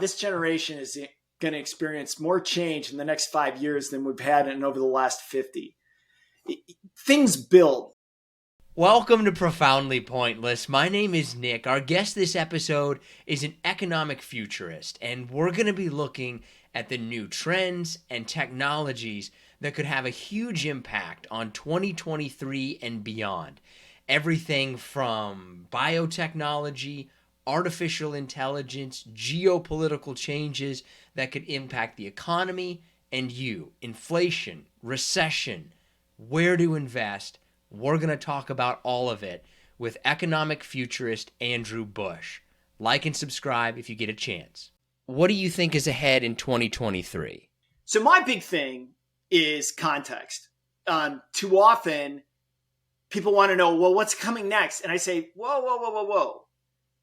This generation is going to experience more change in the next 5 years than we've had in over the last 50. Things build. Welcome to Profoundly Pointless. My name is Nick. Our guest this episode is an economic futurist, and we're going to be looking at the new trends and technologies that could have a huge impact on 2023 and beyond. Everything from biotechnology, artificial intelligence, geopolitical changes that could impact the economy and you, inflation, recession, where to invest. We're going to talk about all of it with economic futurist Andrew Busch. Like and subscribe if you get a chance. What do you think is ahead in 2023? So my big thing is context. Too often, people want to know, well, what's coming next? And I say, whoa.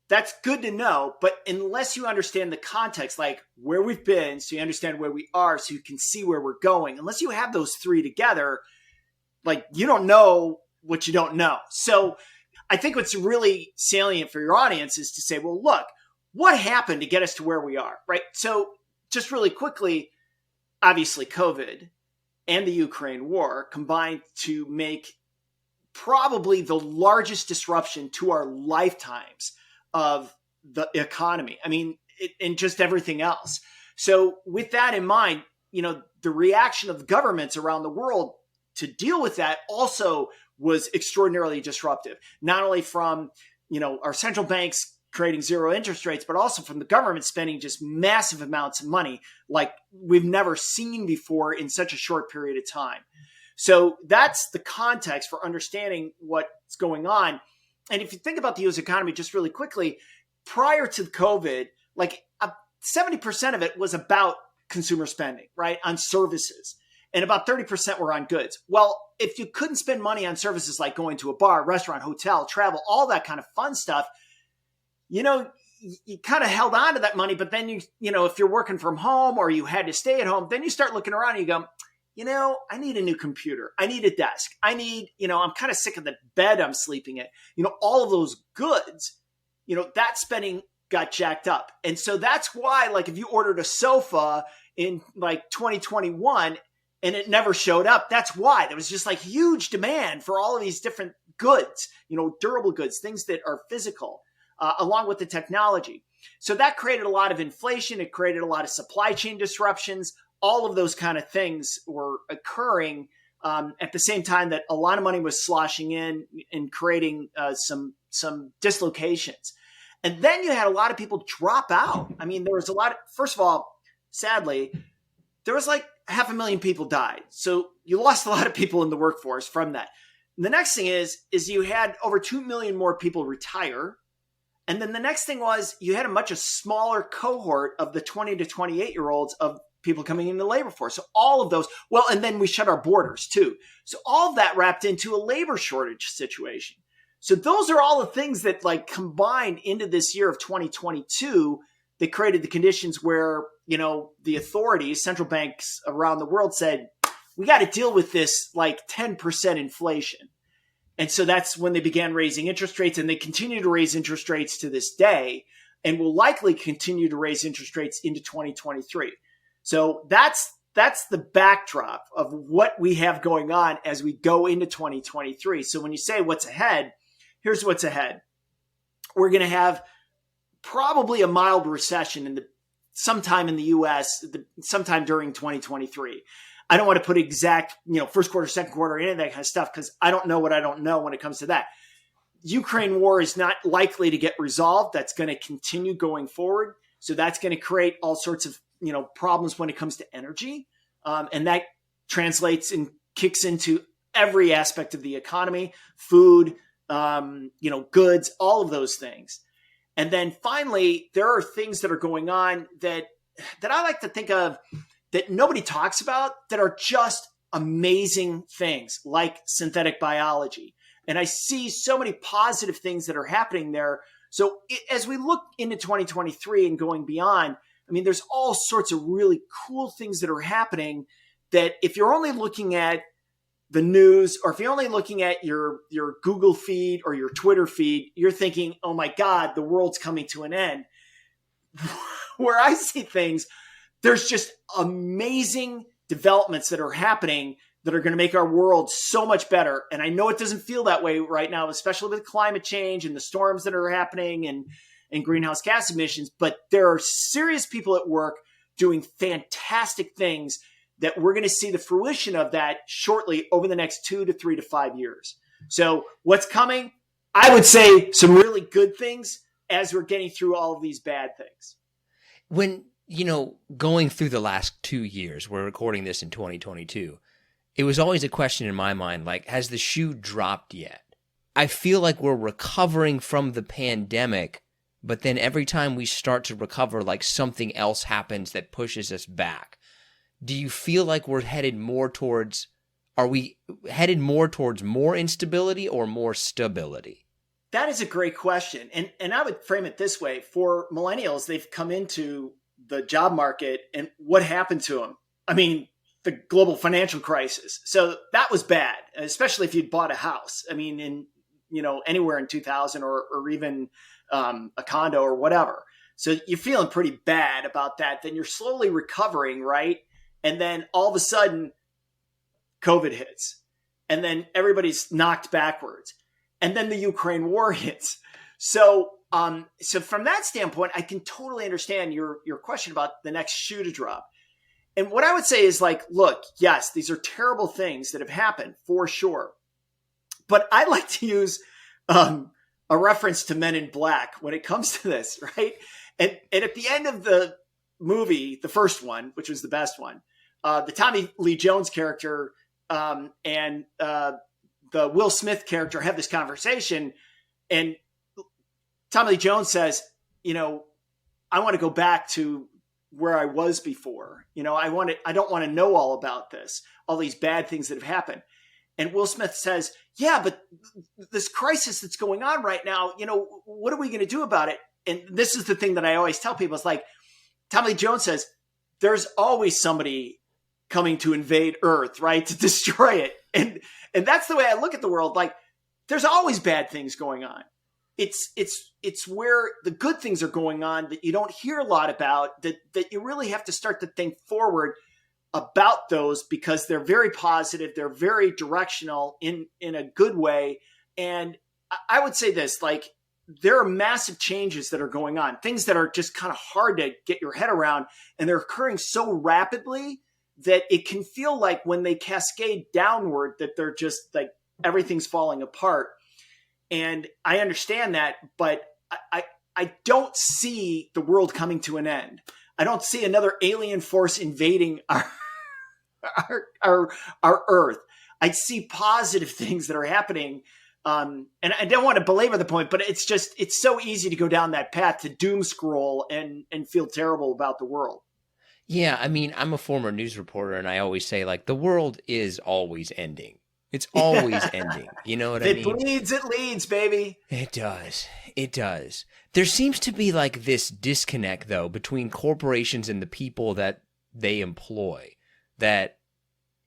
That's good to know, but unless you understand the context, like where we've been, so you understand where we are, so you can see where we're going, unless you have those three together, like you don't know what you don't know. So I think what's really salient for your audience is to say, well, look, what happened to get us to where we are, right? So just really quickly, obviously COVID and the Ukraine war combined to make probably the largest disruption to our lifetimes of the economy. I mean, and just everything else. So with that in mind, the reaction of governments around the world to deal with that also was extraordinarily disruptive, not only from, our central banks creating zero interest rates, but also from the government spending just massive amounts of money like we've never seen before in such a short period of time. So that's the context for understanding what's going on. And if you think about the U.S. economy just really quickly, prior to COVID, like 70% of it was about consumer spending, right, on services. And about 30% were on goods. Well, if you couldn't spend money on services like going to a bar, restaurant, hotel, travel, all that kind of fun stuff, you kind of held on to that money. But then if you're working from home or you had to stay at home, then you start looking around and you go, I need a new computer. I need a desk. I need, I'm kind of sick of the bed I'm sleeping in. All of those goods, that spending got jacked up. And so that's why, like, if you ordered a sofa in like 2021 and it never showed up, that's why there was just like huge demand for all of these different goods, durable goods, things that are physical, along with the technology. So that created a lot of inflation. It created a lot of supply chain disruptions. All of those kind of things were occurring at the same time that a lot of money was sloshing in and creating some dislocations. And then you had a lot of people drop out. I mean, there was first of all, sadly, there was like 500,000 people died. So you lost a lot of people in the workforce from that. And the next thing is you had over 2 million more people retire. And then the next thing was you had a much smaller cohort of the 20 to 28-year-olds of people coming into the labor force. So all of those, and then we shut our borders too. So all of that wrapped into a labor shortage situation. So those are all the things that like combined into this year of 2022 that created the conditions where, the authorities, central banks around the world said, we got to deal with this like 10% inflation. And so that's when they began raising interest rates, and they continue to raise interest rates to this day and will likely continue to raise interest rates into 2023. So that's the backdrop of what we have going on as we go into 2023. So when you say what's ahead, here's what's ahead. We're going to have probably a mild recession sometime in the U.S., sometime during 2023. I don't want to put exact, first quarter, second quarter, any of that kind of stuff, because I don't know what I don't know when it comes to that. Ukraine war is not likely to get resolved. That's going to continue going forward. So that's going to create all sorts of problems when it comes to energy. And that translates and kicks into every aspect of the economy, food, goods, all of those things. And then finally, there are things that are going on that I like to think of that nobody talks about that are just amazing things like synthetic biology. And I see so many positive things that are happening there. So as we look into 2023 and going beyond, I mean, there's all sorts of really cool things that are happening that if you're only looking at the news, or if you're only looking at your Google feed or your Twitter feed, you're thinking, oh my God, the world's coming to an end. where I see things, there's just amazing developments that are happening that are going to make our world so much better. And I know it doesn't feel that way right now, especially with climate change and the storms that are happening and greenhouse gas emissions. But there are serious people at work doing fantastic things that we're going to see the fruition of that shortly over the next 2 to 3 to 5 years. So what's coming? I would say some really good things as we're getting through all of these bad things. When, going through the last 2 years, we're recording this in 2022, it was always a question in my mind, like, has the shoe dropped yet? I feel like we're recovering from the pandemic, but then every time we start to recover, like something else happens that pushes us back. Do you feel like we're headed more towards, are we headed more towards more instability or more stability? That is a great question. And I would frame it this way. For millennials, they've come into the job market, and what happened to them? I mean, the global financial crisis. So that was bad, especially if you'd bought a house. I mean, anywhere in 2000 or even a condo or whatever. So you're feeling pretty bad about that. Then you're slowly recovering, right? And then all of a sudden, COVID hits. And then everybody's knocked backwards. And then the Ukraine war hits. So from that standpoint, I can totally understand your question about the next shoe to drop. And what I would say is like, look, yes, these are terrible things that have happened for sure. But I like to use a reference to Men in Black when it comes to this, right? And at the end of the movie, the first one, which was the best one, the Tommy Lee Jones character and the Will Smith character have this conversation, and Tommy Lee Jones says, I want to go back to where I was before. I don't want to know all about this, all these bad things that have happened. And Will Smith says, yeah, but this crisis that's going on right now, what are we going to do about it? And this is the thing that I always tell people. It's like, Tommy Lee Jones says, there's always somebody coming to invade Earth, right? To destroy it. And that's the way I look at the world. Like, there's always bad things going on. It's where the good things are going on that you don't hear a lot about, that you really have to start to think forward about those, because they're very positive. They're very directional in a good way. And I would say this, like, there are massive changes that are going on, things that are just kind of hard to get your head around. And they're occurring so rapidly that it can feel like when they cascade downward that they're just like everything's falling apart. And I understand that, but I don't see the world coming to an end. I don't see another alien force invading our Earth. I see positive things that are happening. And I don't want to belabor the point, but it's so easy to go down that path to doom scroll and feel terrible about the world. Yeah, I mean, I'm a former news reporter, and I always say, like, the world is always ending. It's always ending. You know what I mean? If it bleeds, it leads, baby. It does. It does. There seems to be like this disconnect, though, between corporations and the people that they employ. That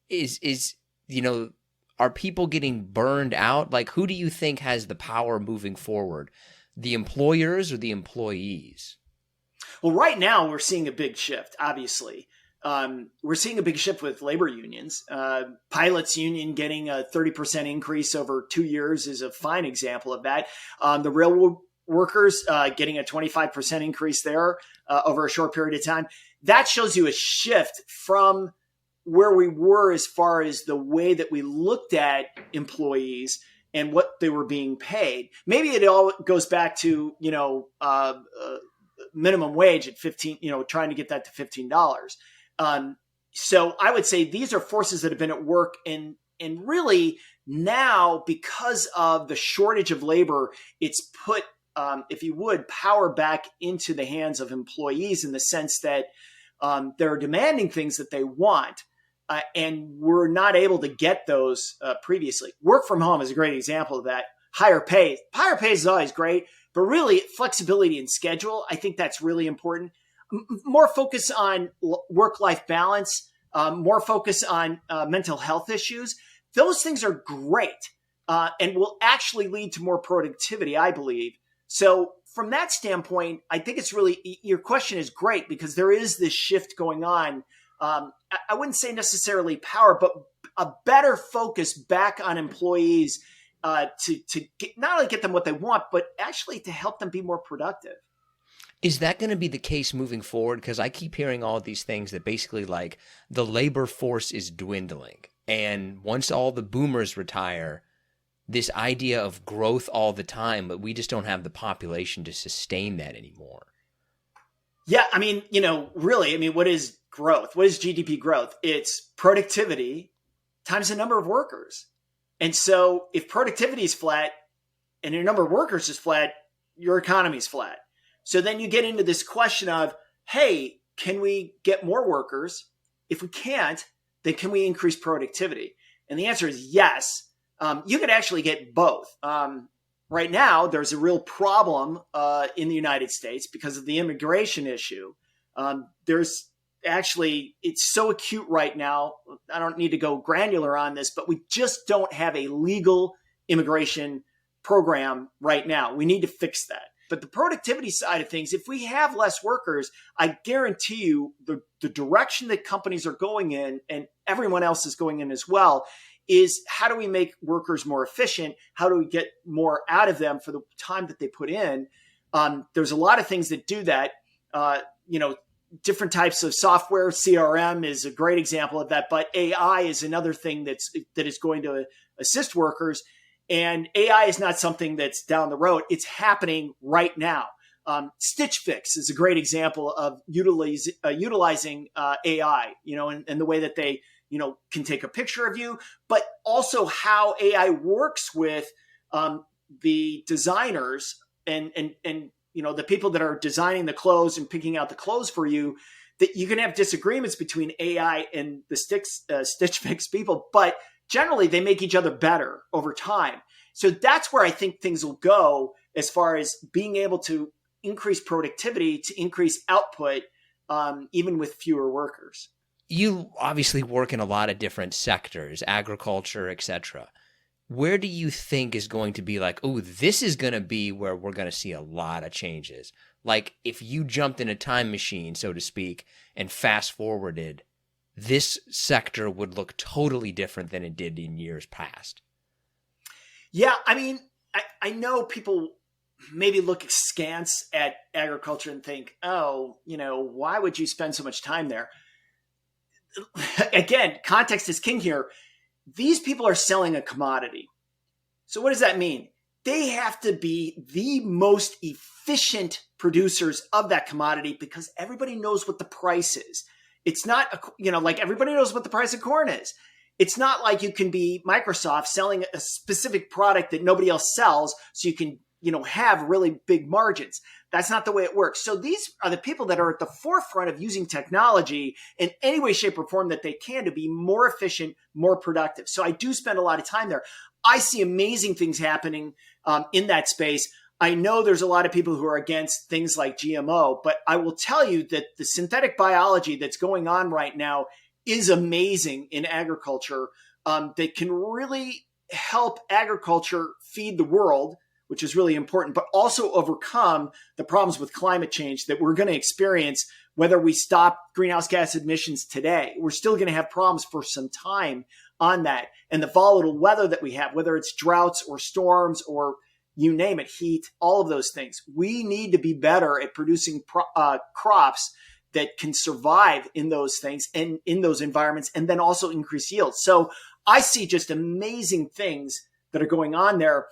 is, are people getting burned out? Like, who do you think has the power moving forward? The employers or the employees? Well, right now we're seeing a big shift, obviously. We're seeing a big shift with labor unions. Pilots union getting a 30% increase over 2 years is a fine example of that. The railroad workers getting a 25% increase there over a short period of time. That shows you a shift from where we were as far as the way that we looked at employees and what they were being paid. Maybe it all goes back to, minimum wage at 15, trying to get that to $15. So I would say these are forces that have been at work, and really now, because of the shortage of labor, it's put, if you would, power back into the hands of employees in the sense that they're demanding things that they want, and we're not able to get those previously. Work from home is a great example of that. Higher pay is always great, but really flexibility and schedule, I think that's really important. More focus on work-life balance, more focus on mental health issues. Those things are great and will actually lead to more productivity, I believe. So from that standpoint, I think it's really, your question is great because there is this shift going on. I wouldn't say necessarily power, but a better focus back on employees to get, not only get them what they want, but actually to help them be more productive. Is that going to be the case moving forward? Because I keep hearing all of these things that basically like the labor force is dwindling. And once all the boomers retire, this idea of growth all the time, but we just don't have the population to sustain that anymore. Yeah, I mean, really, I mean, what is growth? What is GDP growth? It's productivity times the number of workers. And so if productivity is flat and your number of workers is flat, your economy is flat. So then you get into this question of, hey, can we get more workers? If we can't, then can we increase productivity? And the answer is yes. You could actually get both. Right now, there's a real problem in the United States because of the immigration issue. There's actually, it's so acute right now. I don't need to go granular on this, but we just don't have a legal immigration program right now. We need to fix that. But the productivity side of things, if we have less workers, I guarantee you the direction that companies are going in, and everyone else is going in as well, is how do we make workers more efficient? How do we get more out of them for the time that they put in? There's a lot of things that do that. Different types of software. CRM is a great example of that, but AI is another thing that is going to assist workers. And AI is not something that's down the road. It's happening right now. Stitch Fix is a great example of utilizing AI, and the way that they, can take a picture of you, but also how AI works with the designers and the people that are designing the clothes and picking out the clothes for you, that you can have disagreements between AI and the Stitch Fix people, but generally they make each other better over time. So that's where I think things will go as far as being able to increase productivity, to increase output, even with fewer workers. You obviously work in a lot of different sectors, agriculture, etc. Where do you think is going to be like, oh, this is going to be where we're going to see a lot of changes? Like if you jumped in a time machine, so to speak, and fast forwarded, this sector would look totally different than it did in years past. Yeah, I mean, I know people maybe look askance at agriculture and think, oh, why would you spend so much time there? Again, context is king here. These people are selling a commodity. So what does that mean? They have to be the most efficient producers of that commodity because everybody knows what the price is. It's not, like everybody knows what the price of corn is. It's not like you can be Microsoft selling a specific product that nobody else sells so you can, have really big margins. That's not the way it works. So these are the people that are at the forefront of using technology in any way, shape, or form that they can to be more efficient, more productive. So I do spend a lot of time there. I see amazing things happening in that space. I know there's a lot of people who are against things like GMO, but I will tell you that the synthetic biology that's going on right now is amazing in agriculture. That can really help agriculture feed the world, which is really important, but also overcome the problems with climate change that we're going to experience whether we stop greenhouse gas emissions today. We're still going to have problems for some time on that. And the volatile weather that we have, whether it's droughts or storms or you name it, heat, all of those things. We need to be better at producing crops that can survive in those things and in those environments, and then also increase yields. So I see just amazing things that are going on there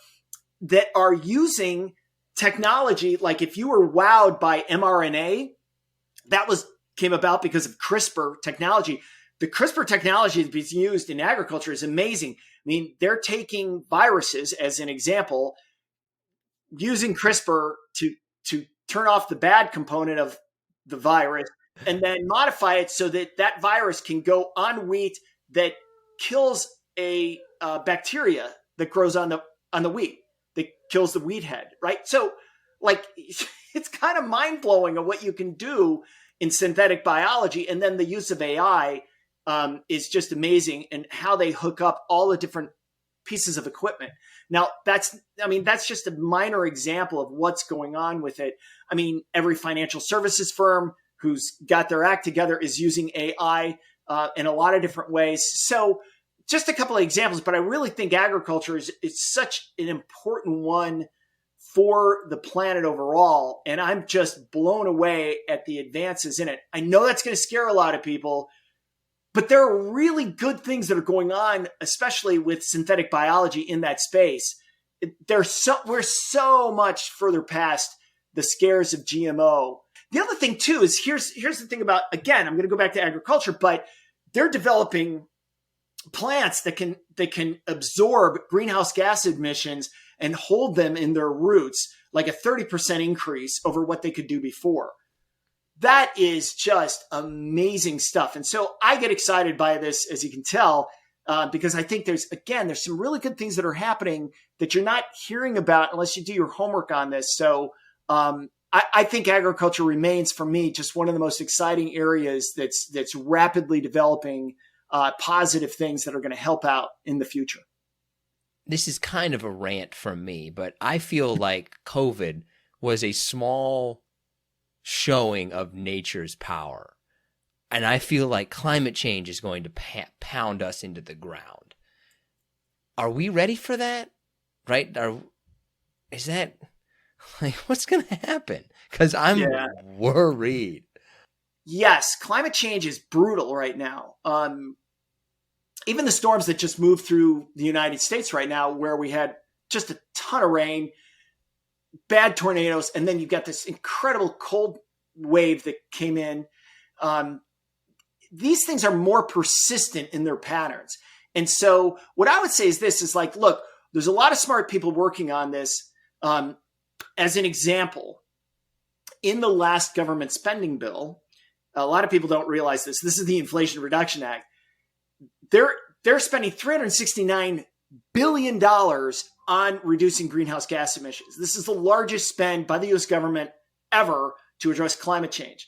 that are using technology. Like if you were wowed by mRNA, that came about because of CRISPR technology. The CRISPR technology that's being used in agriculture is amazing. I mean, they're taking viruses as an example, using CRISPR to turn off the bad component of the virus and then modify it so that that virus can go on wheat that kills a bacteria that grows on the wheat, that kills the wheat head, right? So like it's kind of mind blowing of what you can do in synthetic biology. And then the use of AI is just amazing, and how they hook up all the different pieces of equipment. Now that's just a minor example of what's going on with it. I mean, every financial services firm who's got their act together is using AI in a lot of different ways. So just a couple of examples, but I really think agriculture is such an important one for the planet overall. And I'm just blown away at the advances in it. I know that's going to scare a lot of people, but there are really good things that are going on, especially with synthetic biology in that space. We're so much further past the scares of GMO. The other thing too is here's the thing about, again, I'm going to go back to agriculture, but they're developing plants that can absorb greenhouse gas emissions and hold them in their roots, like a 30% increase over what they could do before. That is just amazing stuff. And so I get excited by this, as you can tell, because I think there's some really good things that are happening that you're not hearing about unless you do your homework on this. So I think agriculture remains, for me, just one of the most exciting areas that's rapidly developing positive things that are going to help out in the future. This is kind of a rant from me, but I feel like COVID was a small showing of nature's power. And I feel like climate change is going to pound us into the ground. Are we ready for that? Right? Is that, like, what's going to happen? Because I'm worried. Yes, climate change is brutal right now. Even the storms that just moved through the United States right now, where we had just a ton of rain, bad tornadoes, and then you got this incredible cold wave that came in. These things are more persistent in their patterns. And so what I would say is this is like, look, there's a lot of smart people working on this. As an example, in the last government spending bill, a lot of people don't realize this. This is the Inflation Reduction Act. They're spending $369 billion on reducing greenhouse gas emissions. This is the largest spend by the U.S. government ever to address climate change.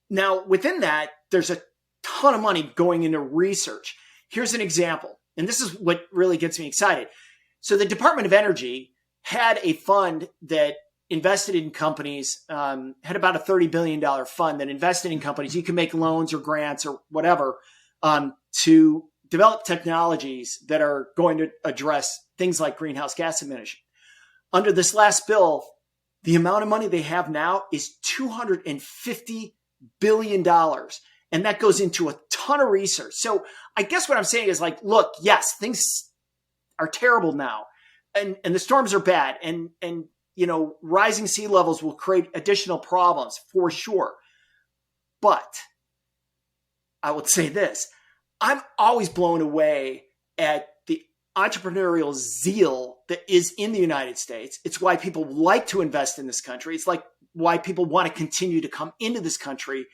Now, within that, there's a ton of money going into research. Here's an example, and this is what really gets me excited. So the Department of Energy had a fund that invested in companies, had about a $30 billion fund that invested in companies. You can make loans or grants or whatever to develop technologies that are going to address things like greenhouse gas emission. Under this last bill, the amount of money they have now is $250 billion. And that goes into a ton of research. So I guess what I'm saying is like, look, yes, things are terrible now. And the storms are bad. And rising sea levels will create additional problems for sure. But I would say this. I'm always blown away at the entrepreneurial zeal that is in the United States. It's why people like to invest in this country. It's like why people want to continue to come into this country.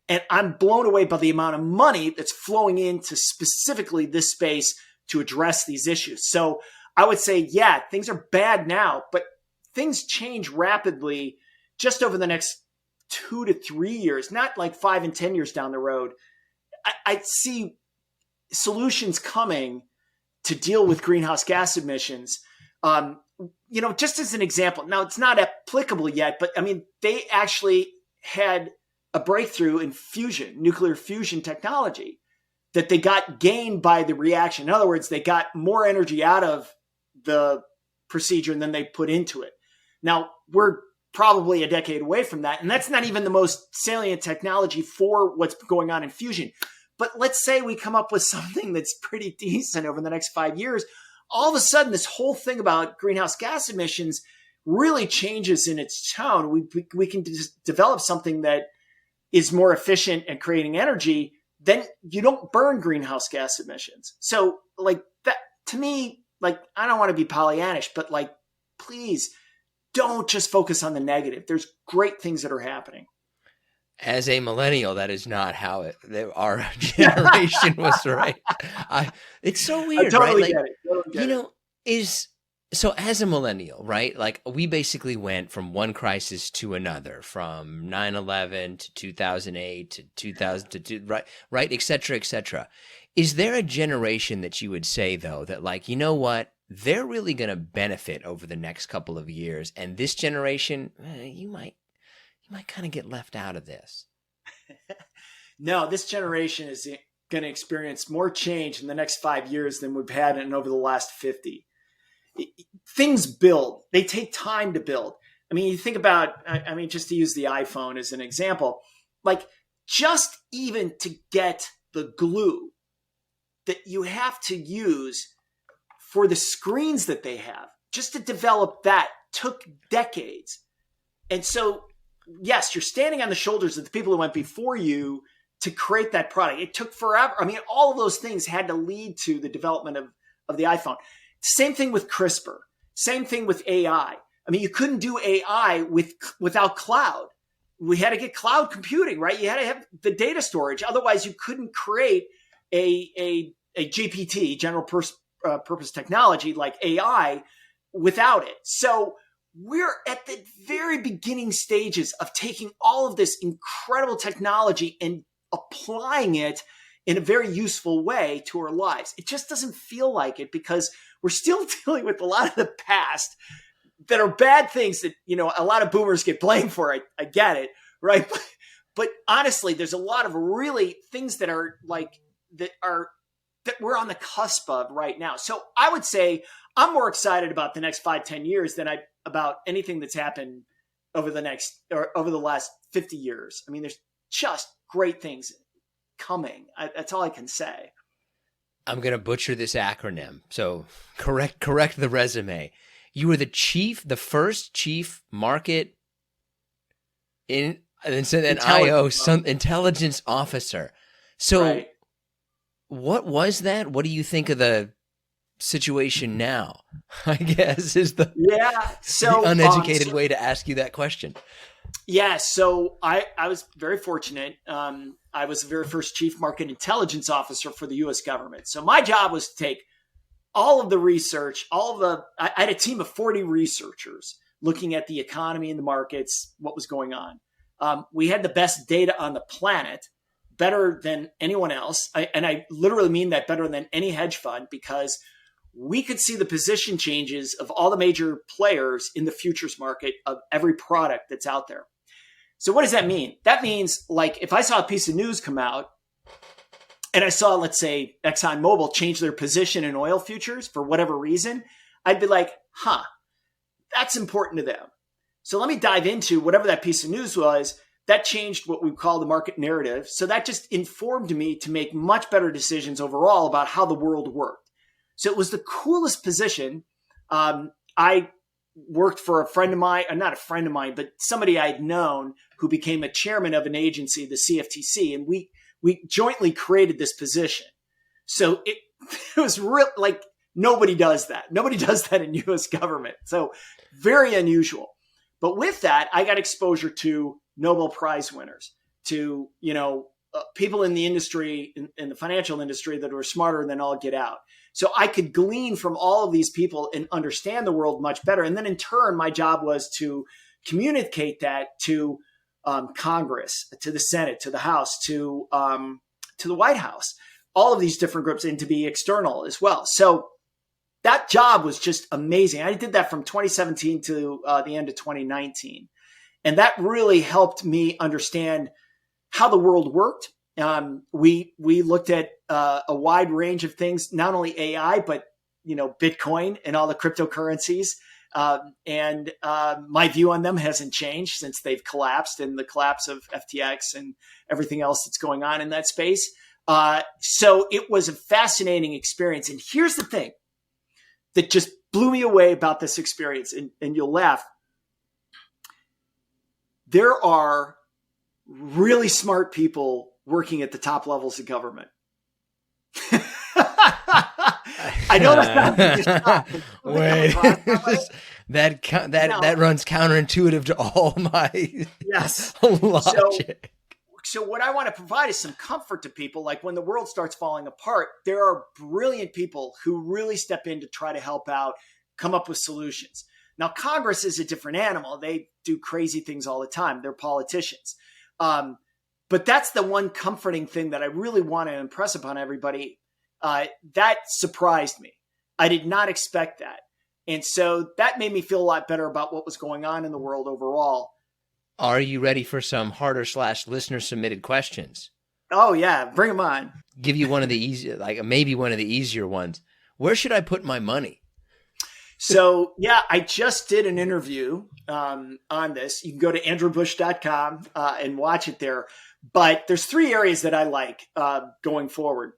And I'm blown away by the amount of money that's flowing into specifically this space to address these issues. So I would say, yeah, things are bad now, but things change rapidly just over the next 2 to 3 years, not like 5 and 10 years down the road. I see solutions coming to deal with greenhouse gas emissions. Just as an example, now it's not applicable yet, but I mean, they actually had a breakthrough in nuclear fusion technology that they got gained by the reaction. In other words, they got more energy out of the procedure than they put into it. Now, we're probably a decade away from that, and that's not even the most salient technology for what's going on in fusion. But let's say we come up with something that's pretty decent over the next 5 years. All of a sudden, this whole thing about greenhouse gas emissions really changes in its tone. We can develop something that is more efficient at creating energy. Then you don't burn greenhouse gas emissions. So like that, to me, like, I don't want to be Pollyannish, but like, please don't just focus on the negative. There's great things that are happening. As a millennial, that is not how our generation was, right? It's so weird, I totally right? Get it. Totally get it. So as a millennial, right? Like, we basically went from one crisis to another, from 9/11 to 2008 to 2002, right, et cetera, et cetera. Is there a generation that you would say, though, that like, you know what? they're really going to benefit over the next couple of years. And this generation, you might kind of get left out of this. No, this generation is going to experience more change in the next 5 years than we've had in over the last 50. Things build. They take time to build. I mean, you think about, just to use the iPhone as an example, like just even to get the glue that you have to use for the screens that they have, just to develop that took decades. And so, yes, you're standing on the shoulders of the people who went before you to create that product. It took forever. I mean, all of those things had to lead to the development of the iPhone. Same thing with CRISPR. Same thing with AI. I mean, you couldn't do AI without cloud. We had to get cloud computing, right? You had to have the data storage. Otherwise, you couldn't create a GPT, general purpose technology like AI, without it. So we're at the very beginning stages of taking all of this incredible technology and applying it in a very useful way to our lives. It just doesn't feel like it because we're still dealing with a lot of the past that are bad things that, a lot of boomers get blamed for. I get it, right? But honestly, there's a lot of really things that we're on the cusp of right now. So I would say I'm more excited about the next 5-10 years than about anything that's happened over the last 50 years. I mean, there's just great things coming. That's all I can say. I'm going to butcher this acronym. So correct the resume. You were the first chief market intelligence officer. So right. What was that? What do you think of the situation now? I guess is the uneducated way to ask you that question. Yeah, so I was very fortunate. I was the very first chief market intelligence officer for the U.S. government. So my job was to take all of the research, I had a team of 40 researchers looking at the economy and the markets, what was going on. We had the best data on the planet, better than anyone else. And I literally mean that, better than any hedge fund, because we could see the position changes of all the major players in the futures market of every product that's out there. So what does that mean? That means, like, if I saw a piece of news come out and I saw, let's say, ExxonMobil change their position in oil futures for whatever reason, I'd be like, that's important to them. So let me dive into whatever that piece of news was. That changed what we call the market narrative. So that just informed me to make much better decisions overall about how the world worked. So it was the coolest position. I worked for a friend of mine, not a friend of mine, but somebody I'd known who became a chairman of an agency, the CFTC, and we jointly created this position. So it was real, like, nobody does that. Nobody does that in U.S. government. So very unusual. But with that, I got exposure to Nobel Prize winners, to, people in the industry, in the financial industry, that were smarter than all get out. So I could glean from all of these people and understand the world much better. And then in turn, my job was to communicate that to Congress, to the Senate, to the House, to the White House, all of these different groups, and to be external as well. So that job was just amazing. I did that from 2017 to the end of 2019. And that really helped me understand how the world worked. We looked at a wide range of things, not only AI, but, Bitcoin and all the cryptocurrencies. And my view on them hasn't changed since they've collapsed, and the collapse of FTX and everything else that's going on in that space. So it was a fascinating experience. And here's the thing that just blew me away about this experience, and you'll laugh. There are really smart people working at the top levels of government. I know that's not wait. That runs counterintuitive to all my logic. So what I want to provide is some comfort to people. Like, when the world starts falling apart, there are brilliant people who really step in to try to help out, come up with solutions. Now, Congress is a different animal. They do crazy things all the time. They're politicians. But that's the one comforting thing that I really want to impress upon everybody. That surprised me. I did not expect that. And so that made me feel a lot better about what was going on in the world overall. Are you ready for some harder / listener submitted questions? Oh yeah, bring them on. Give you one of the easy, like maybe one of the easier ones. Where should I put my money? So yeah, I just did an interview on this. You can go to andrewbusch.com and watch it there. But there's 3 areas that I like going forward.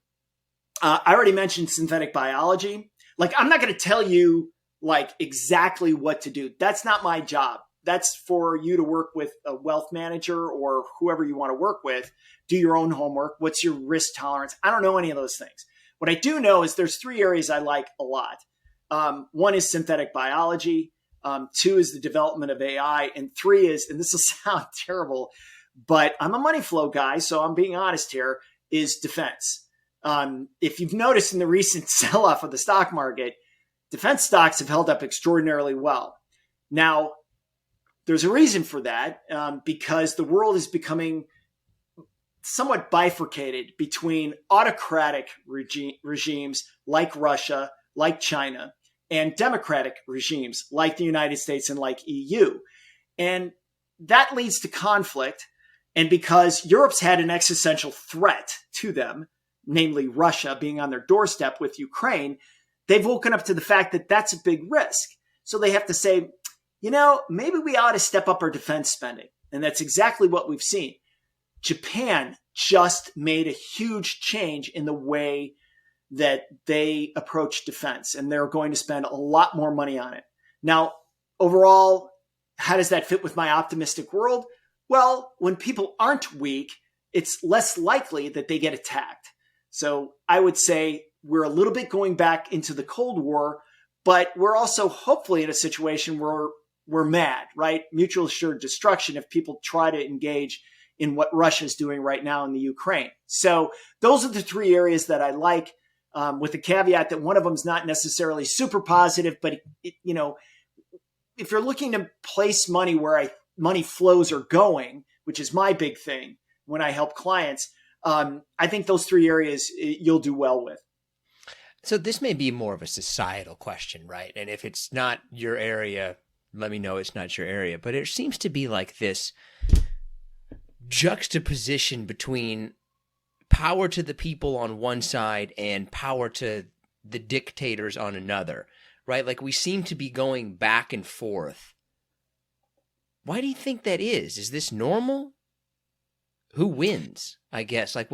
I already mentioned synthetic biology. Like, I'm not going to tell you like exactly what to do. That's not my job. That's for you to work with a wealth manager or whoever you want to work with. Do your own homework. What's your risk tolerance? I don't know any of those things. What I do know is there's 3 areas I like a lot. 1 is synthetic biology. 2 is the development of AI. And 3 is, and this will sound terrible, but I'm a money flow guy, so I'm being honest here, is defense. If you've noticed in the recent sell-off of the stock market, defense stocks have held up extraordinarily well. Now, there's a reason for that, because the world is becoming somewhat bifurcated between autocratic regimes like Russia, like China, and democratic regimes like the United States and like EU. And that leads to conflict. And because Europe's had an existential threat to them, namely Russia being on their doorstep with Ukraine, they've woken up to the fact that that's a big risk. So they have to say, maybe we ought to step up our defense spending. And that's exactly what we've seen. Japan just made a huge change in the way that they approach defense, and they're going to spend a lot more money on it. Now, overall, how does that fit with my optimistic world? Well, when people aren't weak, it's less likely that they get attacked. So I would say we're a little bit going back into the Cold War, but we're also hopefully in a situation where we're mad, right? Mutual assured destruction if people try to engage in what Russia's doing right now in the Ukraine. So those are the 3 areas that I like, with the caveat that one of them is not necessarily super positive, but if you're looking to place money where money flows are going, which is my big thing when I help clients, I think those 3 areas you'll do well with. So this may be more of a societal question, right? And if it's not your area, let me know it's not your area. But it seems to be like this juxtaposition between power to the people on one side and power to the dictators on another, right? Like we seem to be going back and forth. Why do you think that is? Is this normal? Who wins, I guess? Like,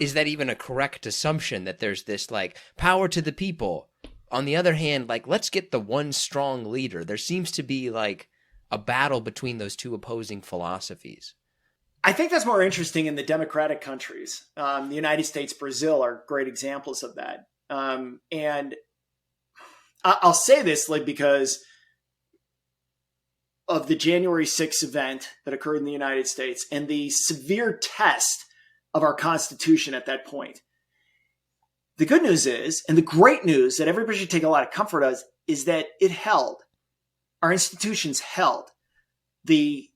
is that even a correct assumption that there's this like power to the people? On the other hand, like, let's get the one strong leader. There seems to be like a battle between those 2 opposing philosophies. I think that's more interesting in the democratic countries. The United States, Brazil are great examples of that. And I'll say this because of the January 6th event that occurred in the United States and the severe test of our Constitution at that point. The good news is, and the great news that everybody should take a lot of comfort of, is that it held. Our institutions held. The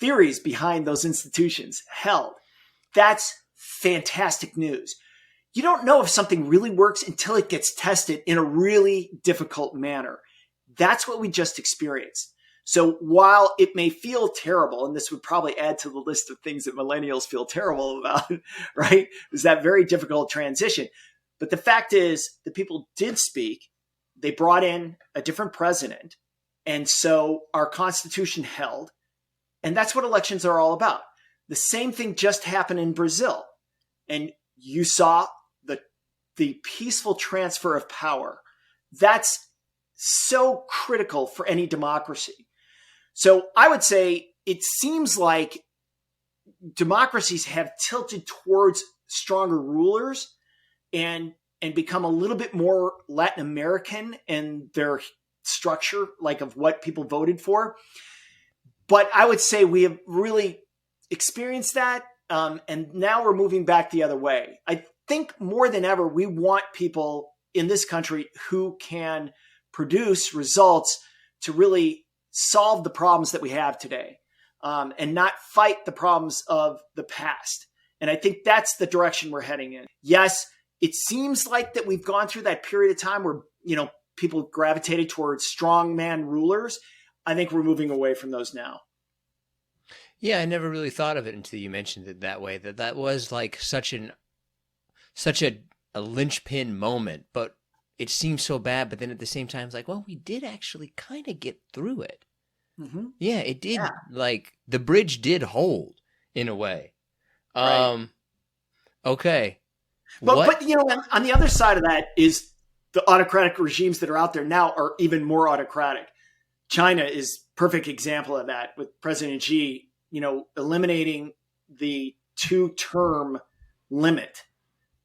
theories behind those institutions held. That's fantastic news. You don't know if something really works until it gets tested in a really difficult manner. That's what we just experienced. So while it may feel terrible, and this would probably add to the list of things that millennials feel terrible about, right? Is that very difficult transition. But the fact is, the people did speak. They brought in a different president. And so our Constitution held. And that's what elections are all about. The same thing just happened in Brazil. And you saw the peaceful transfer of power. That's so critical for any democracy. So I would say it seems like democracies have tilted towards stronger rulers and become a little bit more Latin American in their structure, like of what people voted for. But I would say we have really experienced that. And now we're moving back the other way. I think more than ever, we want people in this country who can produce results to really solve the problems that we have today, and not fight the problems of the past. And I think that's the direction we're heading in. Yes, it seems like that we've gone through that period of time where, people gravitated towards strongman rulers. I think we're moving away from those now. Yeah, I never really thought of it until you mentioned it that way, that was like such a linchpin moment, but it seems so bad, but then at the same time, it's like, well, we did actually kind of get through it. Mm-hmm. Yeah, it did. Yeah. Like the bridge did hold in a way. Right. Okay. But on the other side of that is the autocratic regimes that are out there now are even more autocratic. China is perfect example of that, with President Xi, eliminating the 2-term limit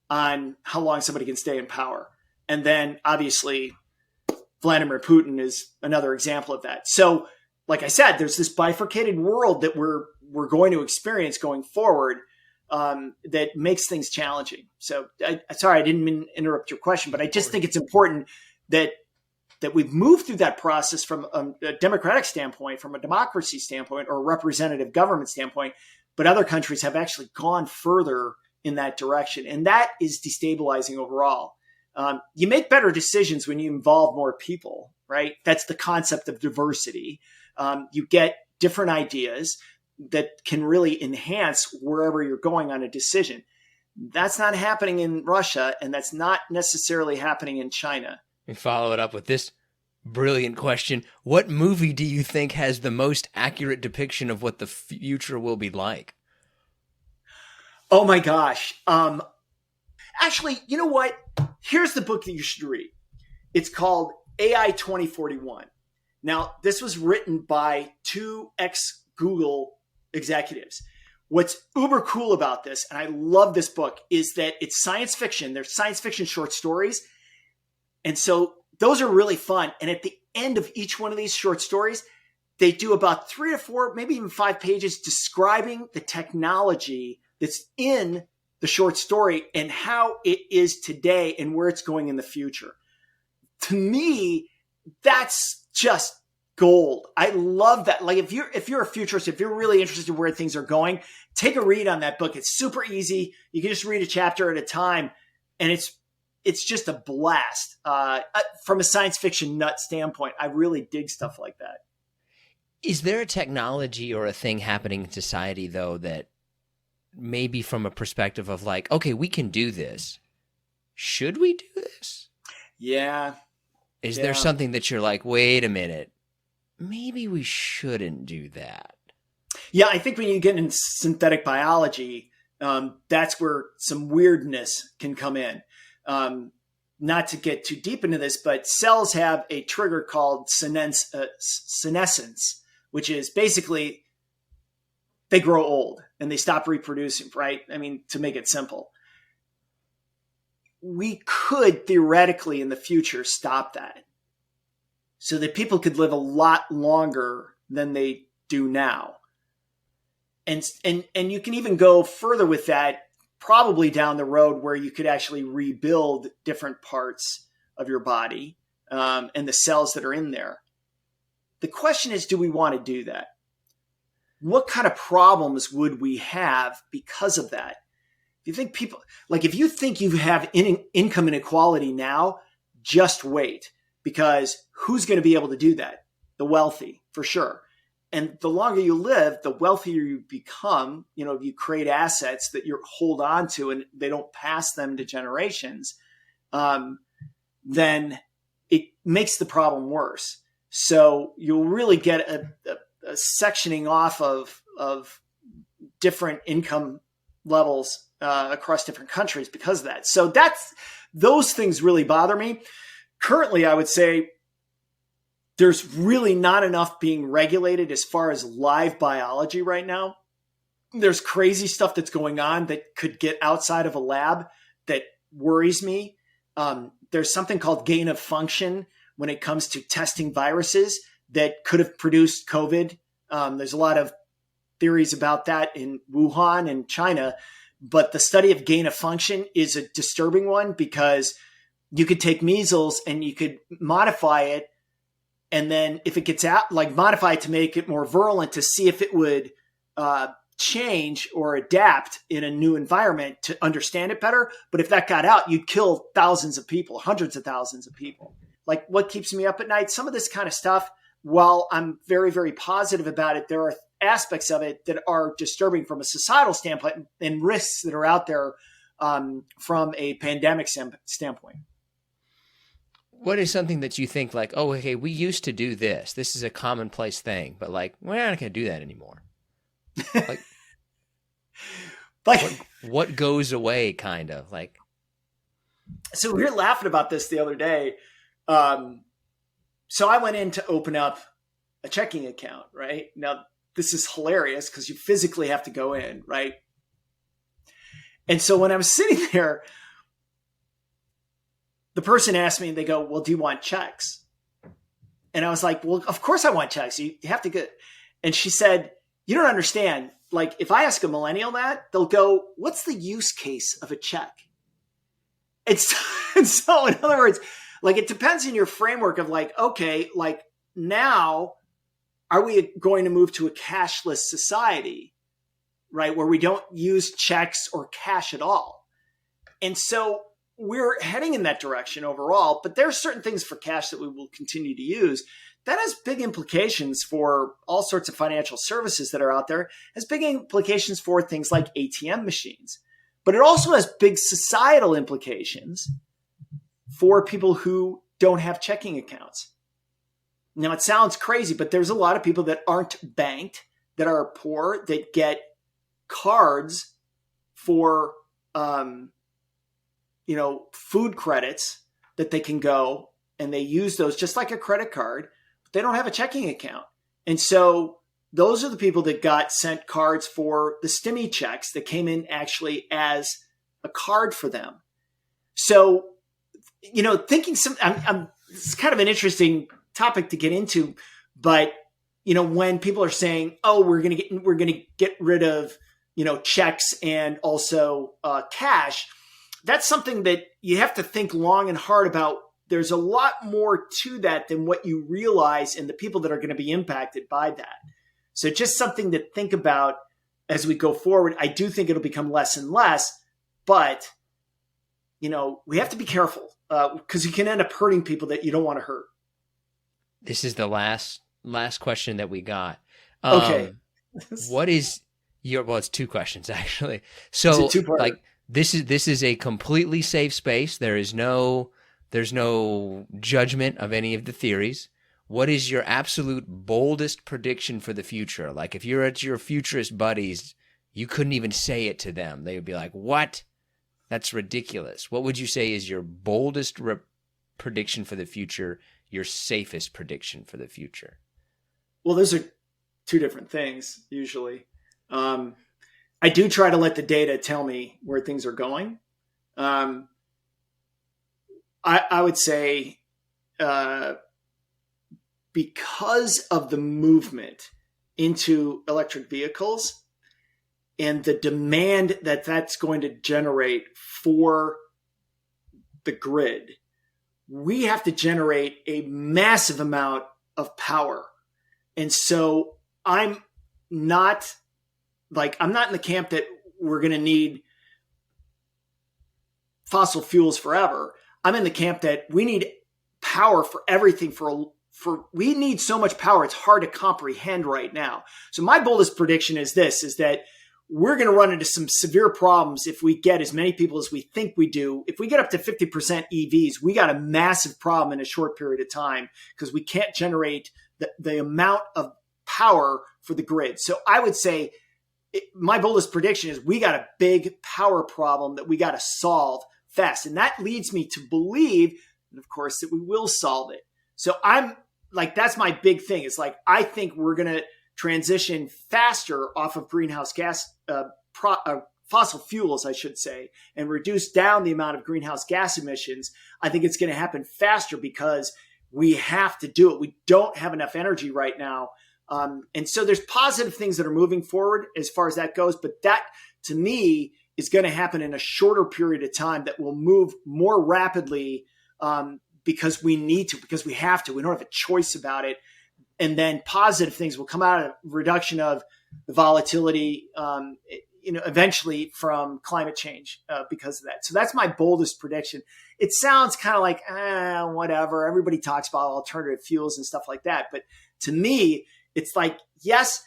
on how long somebody can stay in power. And then obviously Vladimir Putin is another example of that. So, like I said, there's this bifurcated world that we're going to experience going forward, that makes things challenging. So, sorry, I didn't mean to interrupt your question, but I just think it's important that we've moved through that process from a democratic standpoint, from a democracy standpoint, or a representative government standpoint. But other countries have actually gone further in that direction, and that is destabilizing overall. You make better decisions when you involve more people, right? That's the concept of diversity. You get different ideas that can really enhance wherever you're going on a decision. That's not happening in Russia, and that's not necessarily happening in China. Let me follow it up with this brilliant question. What movie do you think has the most accurate depiction of what the future will be like? Oh my gosh. Actually, you know what? Here's the book that you should read. It's called AI 2041. Now, this was written by 2 ex-Google executives. What's uber cool about this, and I love this book, is that it's science fiction. They're science fiction short stories. And so those are really fun. And at the end of each one of these short stories, they do about 3 to 4, maybe even 5 pages describing the technology that's in the short story and how it is today and where it's going in the future. To me, that's just gold. I love that. Like if you're a futurist, if you're really interested in where things are going, take a read on that book. It's super easy. You can just read a chapter at a time, and it's just a blast. From a science fiction nut standpoint, I really dig stuff like that. Is there a technology or a thing happening in society, though, that maybe from a perspective of like, okay, we can do this. Should we do this? Yeah. Is there something that you're like, wait a minute, maybe we shouldn't do that? Yeah, I think when you get into synthetic biology, that's where some weirdness can come in. Not to get too deep into this, but cells have a trigger called senescence, which is basically they grow old and they stop reproducing, right? I mean, to make it simple. We could theoretically in the future stop that so that people could live a lot longer than they do now. And you can even go further with that, probably down the road where you could actually rebuild different parts of your body and the cells that are in there. The question is, do we want to do that? What kind of problems would we have because of that? If you think people, like if you think you have income inequality now, just wait, because who's going to be able to do that? The wealthy, for sure. And the longer you live, the wealthier you become. If you create assets that you hold on to and they don't pass them to generations, then it makes the problem worse. So you'll really get a sectioning off of different income levels across different countries because of that. So those things really bother me. Currently, I would say there's really not enough being regulated as far as live biology right now. There's crazy stuff that's going on that could get outside of a lab that worries me. There's something called gain of function when it comes to testing viruses that could have produced COVID. There's a lot of theories about that in Wuhan and China, but the study of gain of function is a disturbing one because you could take measles and you could modify it. And then if it gets out, like modify it to make it more virulent to see if it would change or adapt in a new environment to understand it better. But if that got out, you'd kill thousands of people, hundreds of thousands of people. Like, what keeps me up at night? Some of this kind of stuff, while I'm very, very positive about it, there are aspects of it that are disturbing from a societal standpoint and risks that are out there from a pandemic standpoint. What is something that you think like, oh, okay, we used to do this. This is a commonplace thing, but like, we're not going to do that anymore. What goes away, kind of like. So we were laughing about this the other day. So I went in to open up a checking account, right? Now, this is hilarious because you physically have to go in, right? And so when I was sitting there, the person asked me, they go, well, do you want checks? And I was like, well, of course I want checks. You have to get. And she said, you don't understand. Like, if I ask a millennial that, they'll go, what's the use case of a check? And so in other words, like, it depends on your framework of like, okay, like, now are we going to move to a cashless society, right? Where we don't use checks or cash at all. And so we're heading in that direction overall, but there are certain things for cash that we will continue to use. That has big implications for all sorts of financial services that are out there, has big implications for things like ATM machines, but it also has big societal implications for people who don't have checking accounts. Now, it sounds crazy, but there's a lot of people that aren't banked, that are poor, that get cards for, food credits that they can go and they use those just like a credit card, but they don't have a checking account. And so those are the people that got sent cards for the stimmy checks that came in actually as a card for them. So, thinking it's kind of an interesting topic to get into, but when people are saying, oh, we're going to get rid of, checks and also cash, that's something that you have to think long and hard about. There's a lot more to that than what you realize and the people that are going to be impacted by that. So just something to think about as we go forward. I do think it'll become less and less, but we have to be careful because you can end up hurting people that you don't want to hurt. This is the last question that we got. Okay. What is well, it's two questions actually. So like, this is a completely safe space. There's no judgment of any of the theories. What is your absolute boldest prediction for the future? Like, if you're at your futurist buddies, you couldn't even say it to them. They would be like, what? That's ridiculous. What would you say is your boldest prediction for the future, your safest prediction for the future? Well, those are two different things usually. I do try to let the data tell me where things are going. I would say because of the movement into electric vehicles and the demand that's going to generate for the grid, we have to generate a massive amount of power. And so I'm not in the camp that we're going to need fossil fuels forever. I'm in the camp that we need power for everything we need so much power. It's hard to comprehend right now. So my boldest prediction is that we're going to run into some severe problems if we get as many people as we think we do. If we get up to 50% EVs, we got a massive problem in a short period of time because we can't generate the amount of power for the grid. So I would say my boldest prediction is we got a big power problem that we got to solve fast. And that leads me to believe, and of course, that we will solve it. So I'm like, that's my big thing. It's like, I think we're going to transition faster off of greenhouse gas, fossil fuels, I should say, and reduce down the amount of greenhouse gas emissions. I think it's going to happen faster because we have to do it. We don't have enough energy right now. And so there's positive things that are moving forward as far as that goes. But that, to me, is going to happen in a shorter period of time that will move more rapidly because we need to, because we have to. We don't have a choice about it. And then positive things will come out of reduction of the volatility, eventually from climate change because of that. So that's my boldest prediction. It sounds kind of like, whatever. Everybody talks about alternative fuels and stuff like that. But to me, it's like, yes,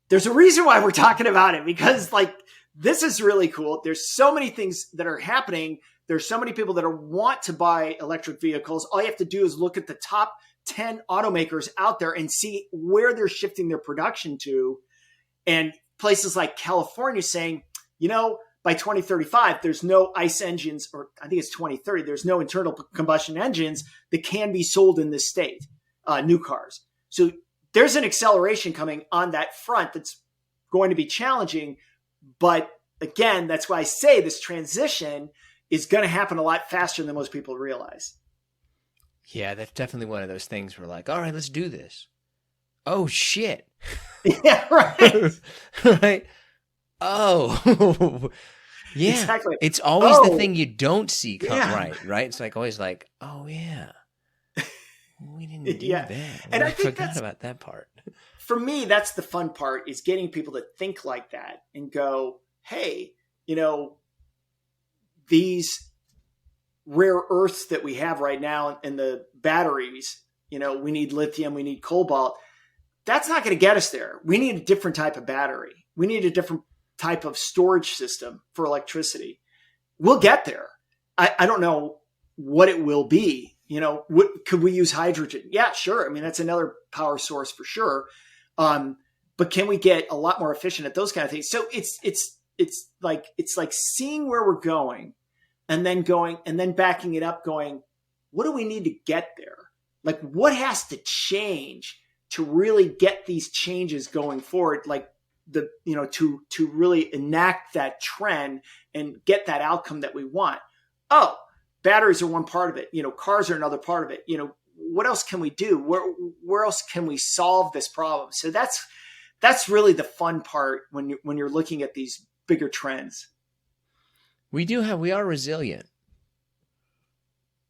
there's a reason why we're talking about it, because like, this is really cool. There's so many things that are happening. There's so many people that want to buy electric vehicles. All you have to do is look at the top 10 automakers out there and see where they're shifting their production to. And places like California saying, by 2035, there's no ICE engines, or I think it's 2030, there's no internal combustion engines that can be sold in this state, new cars. So there's an acceleration coming on that front that's going to be challenging. But again, that's why I say this transition is going to happen a lot faster than most people realize. Yeah, that's definitely one of those things where like, all right, let's do this. Oh, shit. Yeah, right. Right. Oh, yeah. Exactly. It's always the thing you don't see come right? It's like always like, oh, yeah. We didn't do that. And I think forgot about that part. For me, that's the fun part, is getting people to think like that and go, hey, these rare earths that we have right now in the batteries, we need lithium, we need cobalt. That's not going to get us there. We need a different type of battery. We need a different type of storage system for electricity. We'll get there. I don't know what it will be. Could we use hydrogen? Yeah, sure. I mean, that's another power source for sure. But can we get a lot more efficient at those kind of things? So it's like seeing where we're going and then backing it up going, what do we need to get there? Like, what has to change to really get these changes going forward? Like to really enact that trend and get that outcome that we want. Oh, batteries are one part of it. Cars are another part of it. What else can we do? Where else can we solve this problem? So that's really the fun part when you're looking at these bigger trends. We are resilient.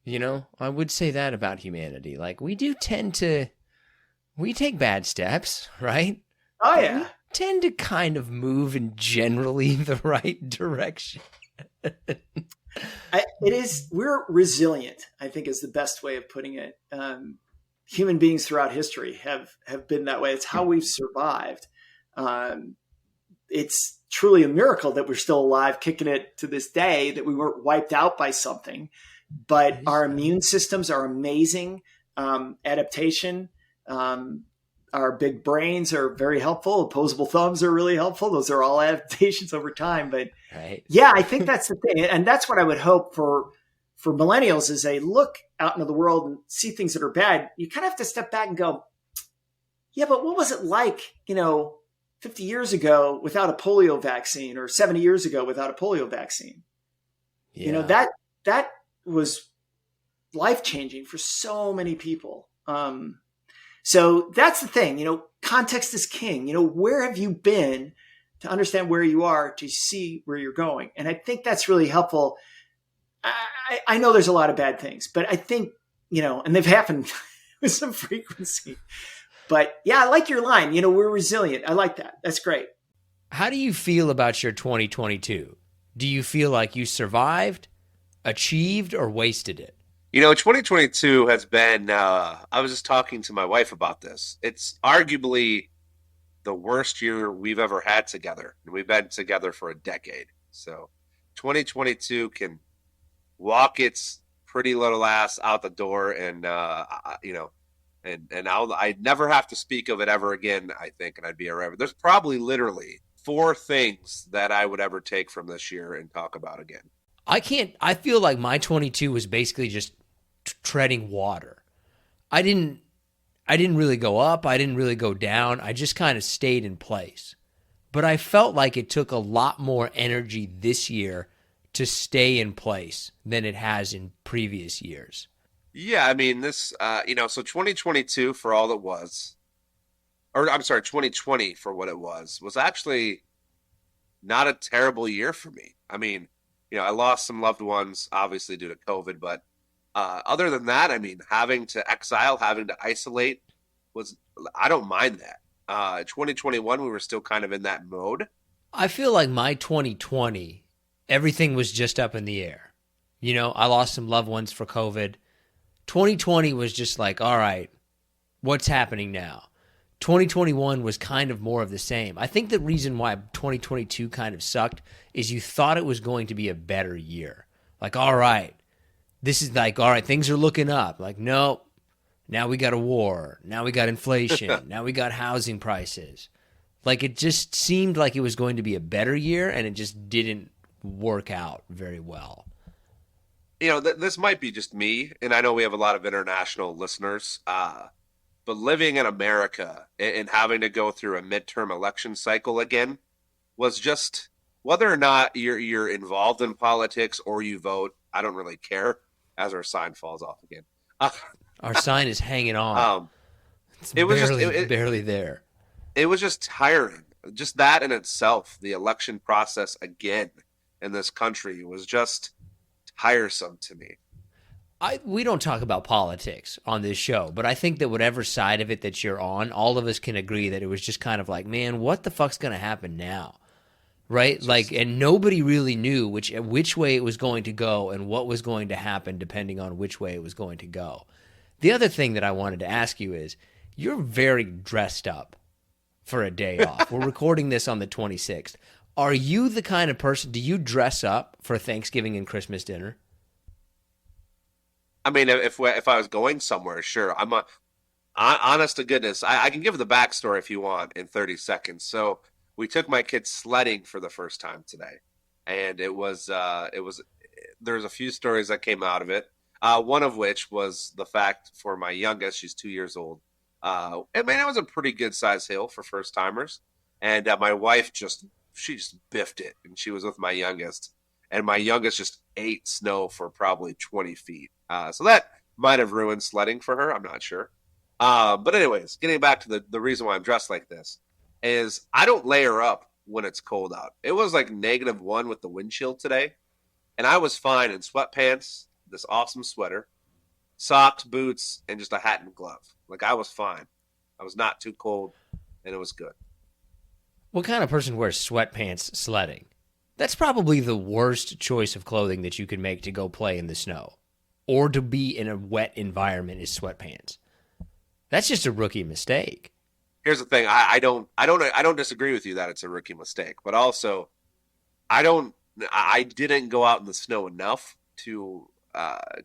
I would say that about humanity. Like, we take bad steps, right? Oh yeah. We tend to kind of move in generally the right direction. We're resilient, I think, is the best way of putting it. Human beings throughout history have been that way. It's how we've survived. It's truly a miracle that we're still alive, kicking it to this day, that we weren't wiped out by something. But our immune systems are amazing. Adaptation. Our big brains are very helpful. Opposable thumbs are really helpful. Those are all adaptations over time. But yeah, I think that's the thing. And that's what I would hope for millennials, is they look out into the world and see things that are bad. You kind of have to step back and go, yeah, but what was it like, 50 years ago without a polio vaccine, or 70 years ago without a polio vaccine? Yeah. That was life-changing for so many people. So that's the thing, context is king. Where have you been to understand where you are, to see where you're going? And I think that's really helpful. I know there's a lot of bad things, but I think, and they've happened with some frequency. But yeah, I like your line, we're resilient. I like that. That's great. How do you feel about your 2022? Do you feel like you survived, achieved, or wasted it? 2022 has been, I was just talking to my wife about this. It's arguably the worst year we've ever had together. And we've been together for a decade. So 2022 can walk its pretty little ass out the door, and, and I'd never have to speak of it ever again, I think, and I'd be forever. There's probably literally 4 things that I would ever take from this year and talk about again. I feel like my 22 was basically just treading water. I didn't really go up. I didn't really go down. I just kind of stayed in place. But I felt like it took a lot more energy this year to stay in place than it has in previous years. Yeah, I mean, this, so 2022 for all it was, or I'm sorry, 2020 for what it was actually not a terrible year for me. I mean, I lost some loved ones, obviously, due to COVID, but other than that, I mean, having to exile, having to isolate I don't mind that. 2021, we were still kind of in that mode. I feel like my 2020, everything was just up in the air. You know, I lost some loved ones for COVID. 2020 was just like, all right, what's happening now? 2021 was kind of more of the same. I think the reason why 2022 kind of sucked is you thought it was going to be a better year. Like, all right, this is like, all right, things are looking up. Like, no, now we got a war. Now we got inflation. Now we got housing prices. Like, it just seemed like it was going to be a better year, and it just didn't work out very well. You know, this might be just me, and I know we have a lot of international listeners, but living in America and having to go through a midterm election cycle again was just, whether or not you're involved in politics or you vote, I don't really care, as our sign falls off again. Our sign is hanging on. It's barely there. It was just tiring. Just that in itself, the election process again in this country was just tiresome to me. We don't talk about politics on this show, but I think that whatever side of it that you're on, all of us can agree that it was just kind of like, man, what the fuck's going to happen now? Right? Like, and nobody really knew which way it was going to go and what was going to happen depending on which way it was going to go. The other thing that I wanted to ask you is, you're very dressed up for a day off. We're recording this on the 26th. Are you the kind of person, do you dress up for Thanksgiving and Christmas dinner? I mean, if I was going somewhere, sure. Honest to goodness, I can give the backstory if you want in 30 seconds. So we took my kids sledding for the first time today, and there's a few stories that came out of it. One of which was the fact for my youngest, she's 2 years old. I mean, it was a pretty good size hill for first timers, and my wife just biffed it, and she was with my youngest. And my youngest just ate snow for probably 20 feet. So that might have ruined sledding for her. I'm not sure. But anyways, getting back to the reason why I'm dressed like this is I don't layer up when it's cold out. It was like -1 with the wind chill today. And I was fine in sweatpants, this awesome sweater, socks, boots, and just a hat and glove. Like, I was fine. I was not too cold, and it was good. What kind of person wears sweatpants sledding? That's probably the worst choice of clothing that you can make to go play in the snow or to be in a wet environment is sweatpants. That's just a rookie mistake. Here's the thing. I don't disagree with you that it's a rookie mistake, but also I didn't go out in the snow enough to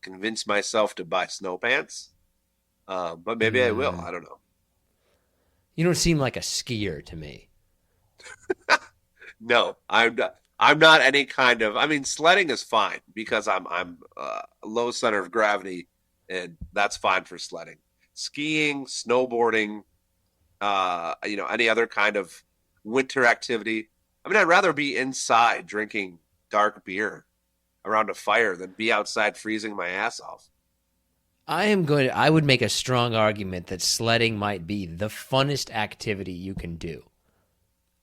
convince myself to buy snow pants. But maybe I will. I don't know. You don't seem like a skier to me. No, I'm not any kind of. I mean, sledding is fine because I'm a low center of gravity, and that's fine for sledding. Skiing, snowboarding, any other kind of winter activity. I mean, I'd rather be inside drinking dark beer around a fire than be outside freezing my ass off. I would make a strong argument that sledding might be the funnest activity you can do.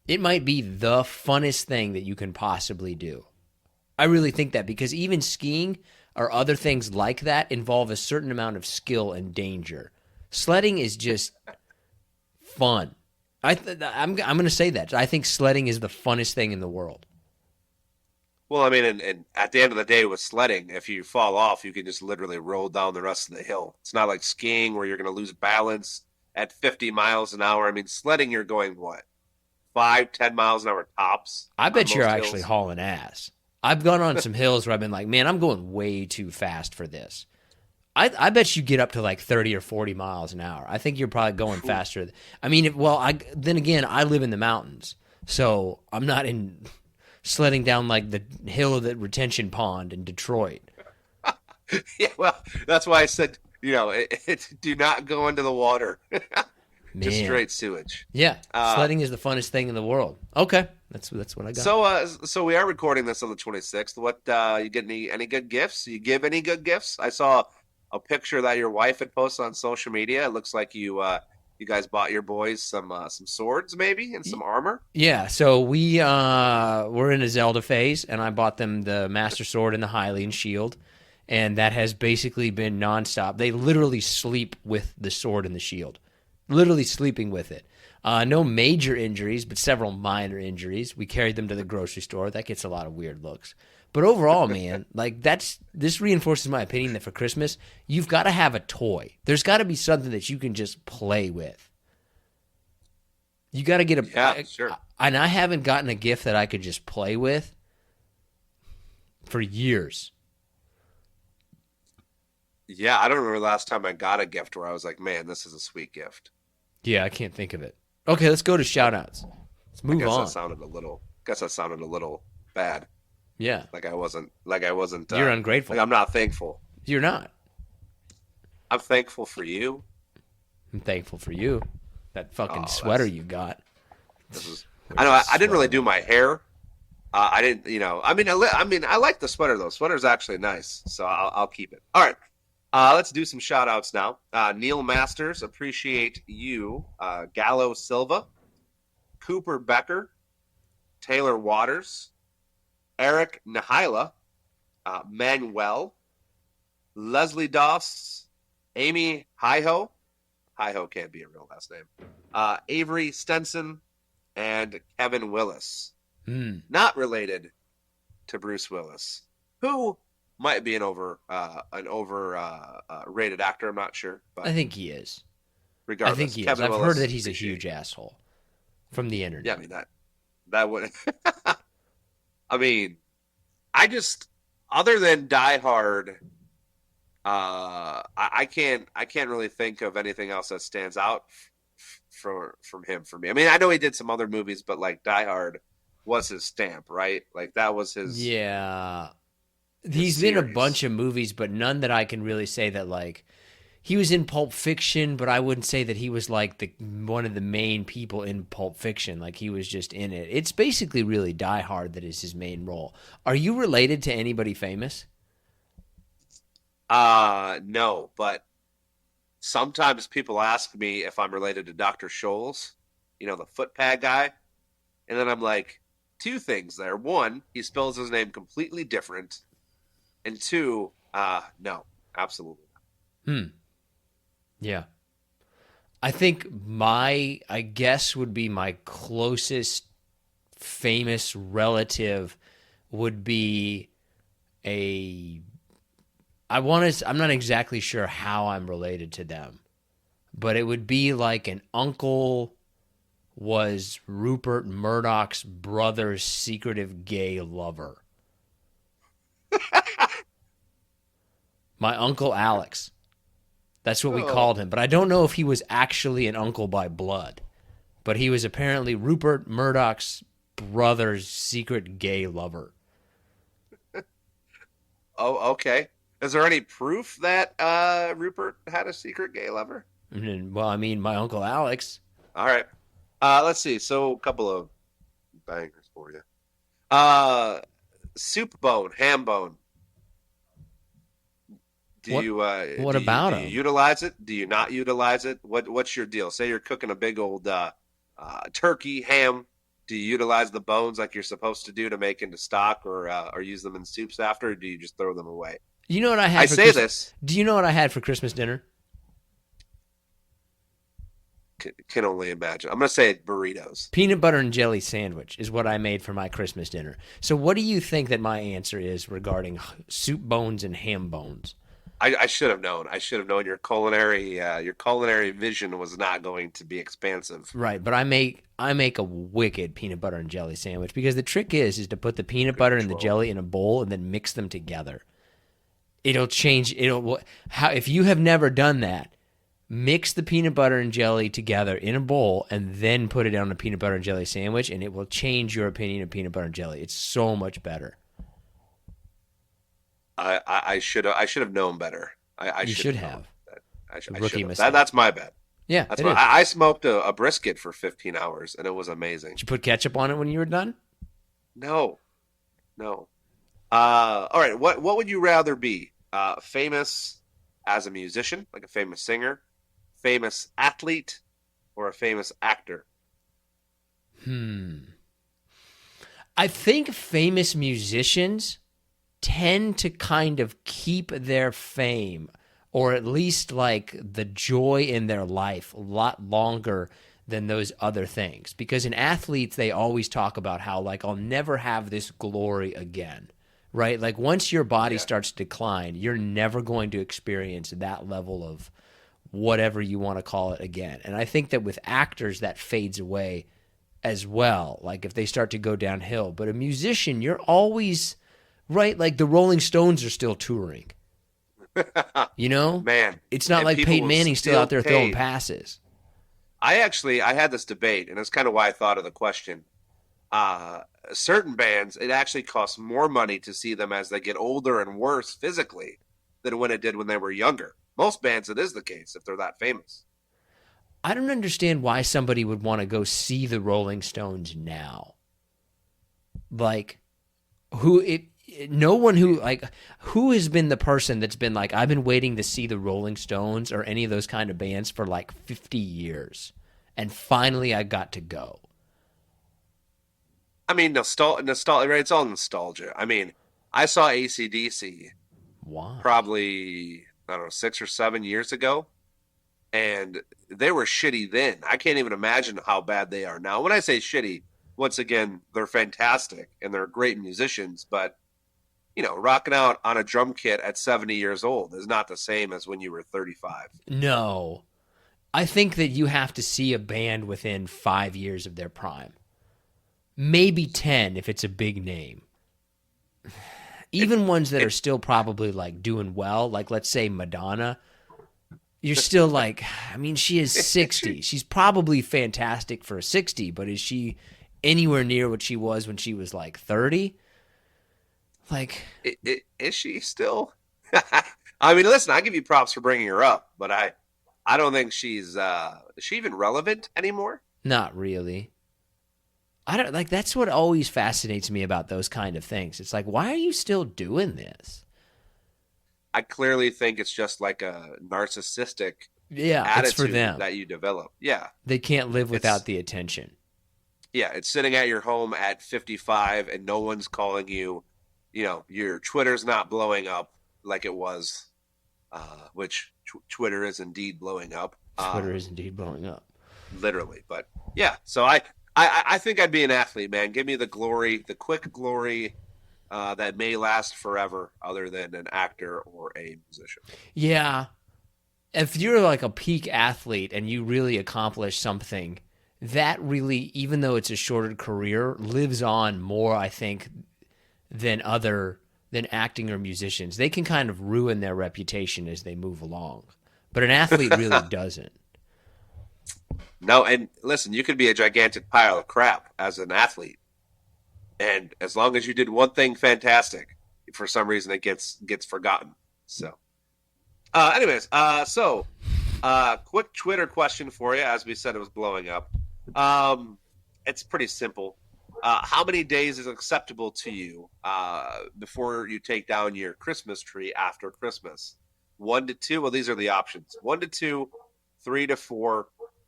It might be the funnest thing that you can possibly do. I really think that because even skiing or other things like that involve a certain amount of skill and danger. Sledding is just fun. I'm going to say that. I think sledding is the funnest thing in the world. Well, I mean, and at the end of the day with sledding, if you fall off, you can just literally roll down the rest of the hill. It's not like skiing where you're going to lose balance at 50 miles an hour. I mean, sledding, you're going what? 5-10 miles an hour tops. I bet you're actually hauling ass. I've gone on some hills where I've been like, man, I'm going way too fast for this. I bet you get up to like 30 or 40 miles an hour. I think you're probably going faster. I mean, then again, I live in the mountains, so I'm not sledding down like the hill of the retention pond in Detroit. Yeah, well, that's why I said, do not go into the water. Just straight sewage. Yeah, sledding is the funnest thing in the world. Okay, that's what I got. So we are recording this on the 26th. What you get any good gifts? You give any good gifts? I saw a picture that your wife had posted on social media. It looks like you guys bought your boys some swords maybe and some armor. Yeah, so we're in a Zelda phase, and I bought them the Master Sword and the Hylian Shield, and that has basically been nonstop. They literally sleep with the sword and the shield. Literally sleeping with it. No major injuries, but several minor injuries. We carried them to the grocery store. That gets a lot of weird looks. But overall, man, like this reinforces my opinion that for Christmas, you've got to have a toy. There's got to be something that you can just play with. You got to get sure. And I haven't gotten a gift that I could just play with for years. Yeah, I don't remember the last time I got a gift where I was like, man, this is a sweet gift. Yeah, I can't think of it. Okay, let's go to shout-outs. Let's move on. That sounded a little bad. Yeah. Like I wasn't. You're ungrateful. Like I'm not thankful. You're not. I'm thankful for you. I'm thankful for you. That fucking sweater you got. I know. I didn't really do my hair. I didn't. I mean, I like the sweater though. Sweater's actually nice, so I'll keep it. All right. Let's do some shout outs now. Neil Masters, appreciate you. Gallo Silva, Cooper Becker, Taylor Waters, Eric Nahila, Manuel, Leslie Doss, Amy Hiho. Hiho can't be a real last name. Avery Stenson, and Kevin Willis. Not related to Bruce Willis, who might be an rated actor. I'm not sure. But I think he is. Regardless, I think he is. I've heard that he's a huge asshole from the internet. Yeah, I mean that would. I mean, other than Die Hard, I can't really think of anything else that stands out from him for me. I mean, I know he did some other movies, but like Die Hard was his stamp, right? Like that was his. Yeah, he's been in a bunch of movies, but none that I can really say that like. He was in Pulp Fiction, but I wouldn't say that he was like one of the main people in Pulp Fiction. Like he was just in it. It's basically really Die Hard that is his main role. Are you related to anybody famous? No, but sometimes people ask me if I'm related to Dr. Scholl's, the foot pad guy. And then I'm like, two things there. One, he spells his name completely different. And two, no, absolutely not. Yeah. I think I guess would be my closest famous relative would be I'm not exactly sure how I'm related to them, but it would be like an uncle was Rupert Murdoch's brother's secretive gay lover. My Uncle Alex. That's what we called him. But I don't know if he was actually an uncle by blood. But he was apparently Rupert Murdoch's brother's secret gay lover. Oh, okay. Is there any proof that Rupert had a secret gay lover? Well, I mean, my Uncle Alex. All right. Let's see. So a couple of bangers for you. Soup bone, ham bone. What about him? Do you utilize it? Do you not utilize it? What's your deal? Say you're cooking a big old turkey, ham. Do you utilize the bones like you're supposed to do to make into stock or use them in soups after, or do you just throw them away? You know what I had Do you know what I had for Christmas dinner? Can only imagine. I'm going to say burritos. Peanut butter and jelly sandwich is what I made for my Christmas dinner. So what do you think that my answer is regarding soup bones and ham bones? I should have known. I should have known your culinary vision was not going to be expansive. Right, but I make a wicked peanut butter and jelly sandwich because the trick is to put the peanut butter and the jelly in a bowl and then mix them together. If you have never done that, mix the peanut butter and jelly together in a bowl and then put it on a peanut butter and jelly sandwich, and it will change your opinion of peanut butter and jelly. It's so much better. I should have known better. You should have. Rookie mistake. That's my bad. Yeah, I smoked a brisket for 15 hours, and it was amazing. Did you put ketchup on it when you were done? No. All right. What would you rather be? Famous as a musician, like a famous singer, famous athlete, or a famous actor? I think famous musicians tend to kind of keep their fame, or at least like the joy in their life, a lot longer than those other things. Because in athletes, they always talk about how, like, I'll never have this glory again, right? Like, once your body starts to decline, you're never going to experience that level of whatever you want to call it again. And I think that with actors, that fades away as well, like if they start to go downhill. But a musician, you're always, right? Like the Rolling Stones are still touring. You know? Man. It's not like Peyton Manning's still out there throwing passes. I had this debate, and that's kind of why I thought of the question. Certain bands, it actually costs more money to see them as they get older and worse physically than when it did when they were younger. Most bands, it is the case if they're that famous. I don't understand why somebody would want to go see the Rolling Stones now. Like, who has been the person that's been like, I've been waiting to see the Rolling Stones or any of those kind of bands for like 50 years, and finally I got to go. I mean, nostalgia, right? It's all nostalgia. I mean, I saw AC/DC probably, I don't know, 6 or 7 years ago, and they were shitty then. I can't even imagine how bad they are now. When I say shitty, once again, they're fantastic and they're great musicians, but you know, rocking out on a drum kit at 70 years old is not the same as when you were 35. No. I think that you have to see a band within 5 years of their prime. Maybe 10 if it's a big name. Even ones that are still probably like doing well, like let's say Madonna, you're still like, I mean, she is 60. She's probably fantastic for a 60, but is she anywhere near what she was when she was like 30? Like, is she still? I mean, listen, I give you props for bringing her up, but I don't think she's is she even relevant anymore? Not really. I don't like, that's what always fascinates me about those kind of things. It's like, why are you still doing this? I clearly think it's just like a narcissistic attitude it's for them. That you develop. Yeah. They can't live without the attention. Yeah, it's sitting at your home at 55 and no one's calling you. You know, your Twitter's not blowing up like it was, which Twitter is indeed blowing up. Twitter is indeed blowing up. Literally. But yeah, so I think I'd be an athlete, man. Give me the glory, the quick glory that may last forever other than an actor or a musician. Yeah. If you're like a peak athlete and you really accomplish something, that really, even though it's a shorter career, lives on more, I think, than acting or musicians. They can kind of ruin their reputation as they move along. But an athlete really doesn't. No, and listen, you could be a gigantic pile of crap as an athlete. And as long as you did one thing fantastic, for some reason it gets forgotten. So, quick Twitter question for you. As we said, it was blowing up. It's pretty simple. How many days is acceptable to you before you take down your Christmas tree after Christmas? 1 to 2. Well, these are the options: 1 to 2, 3 to 4,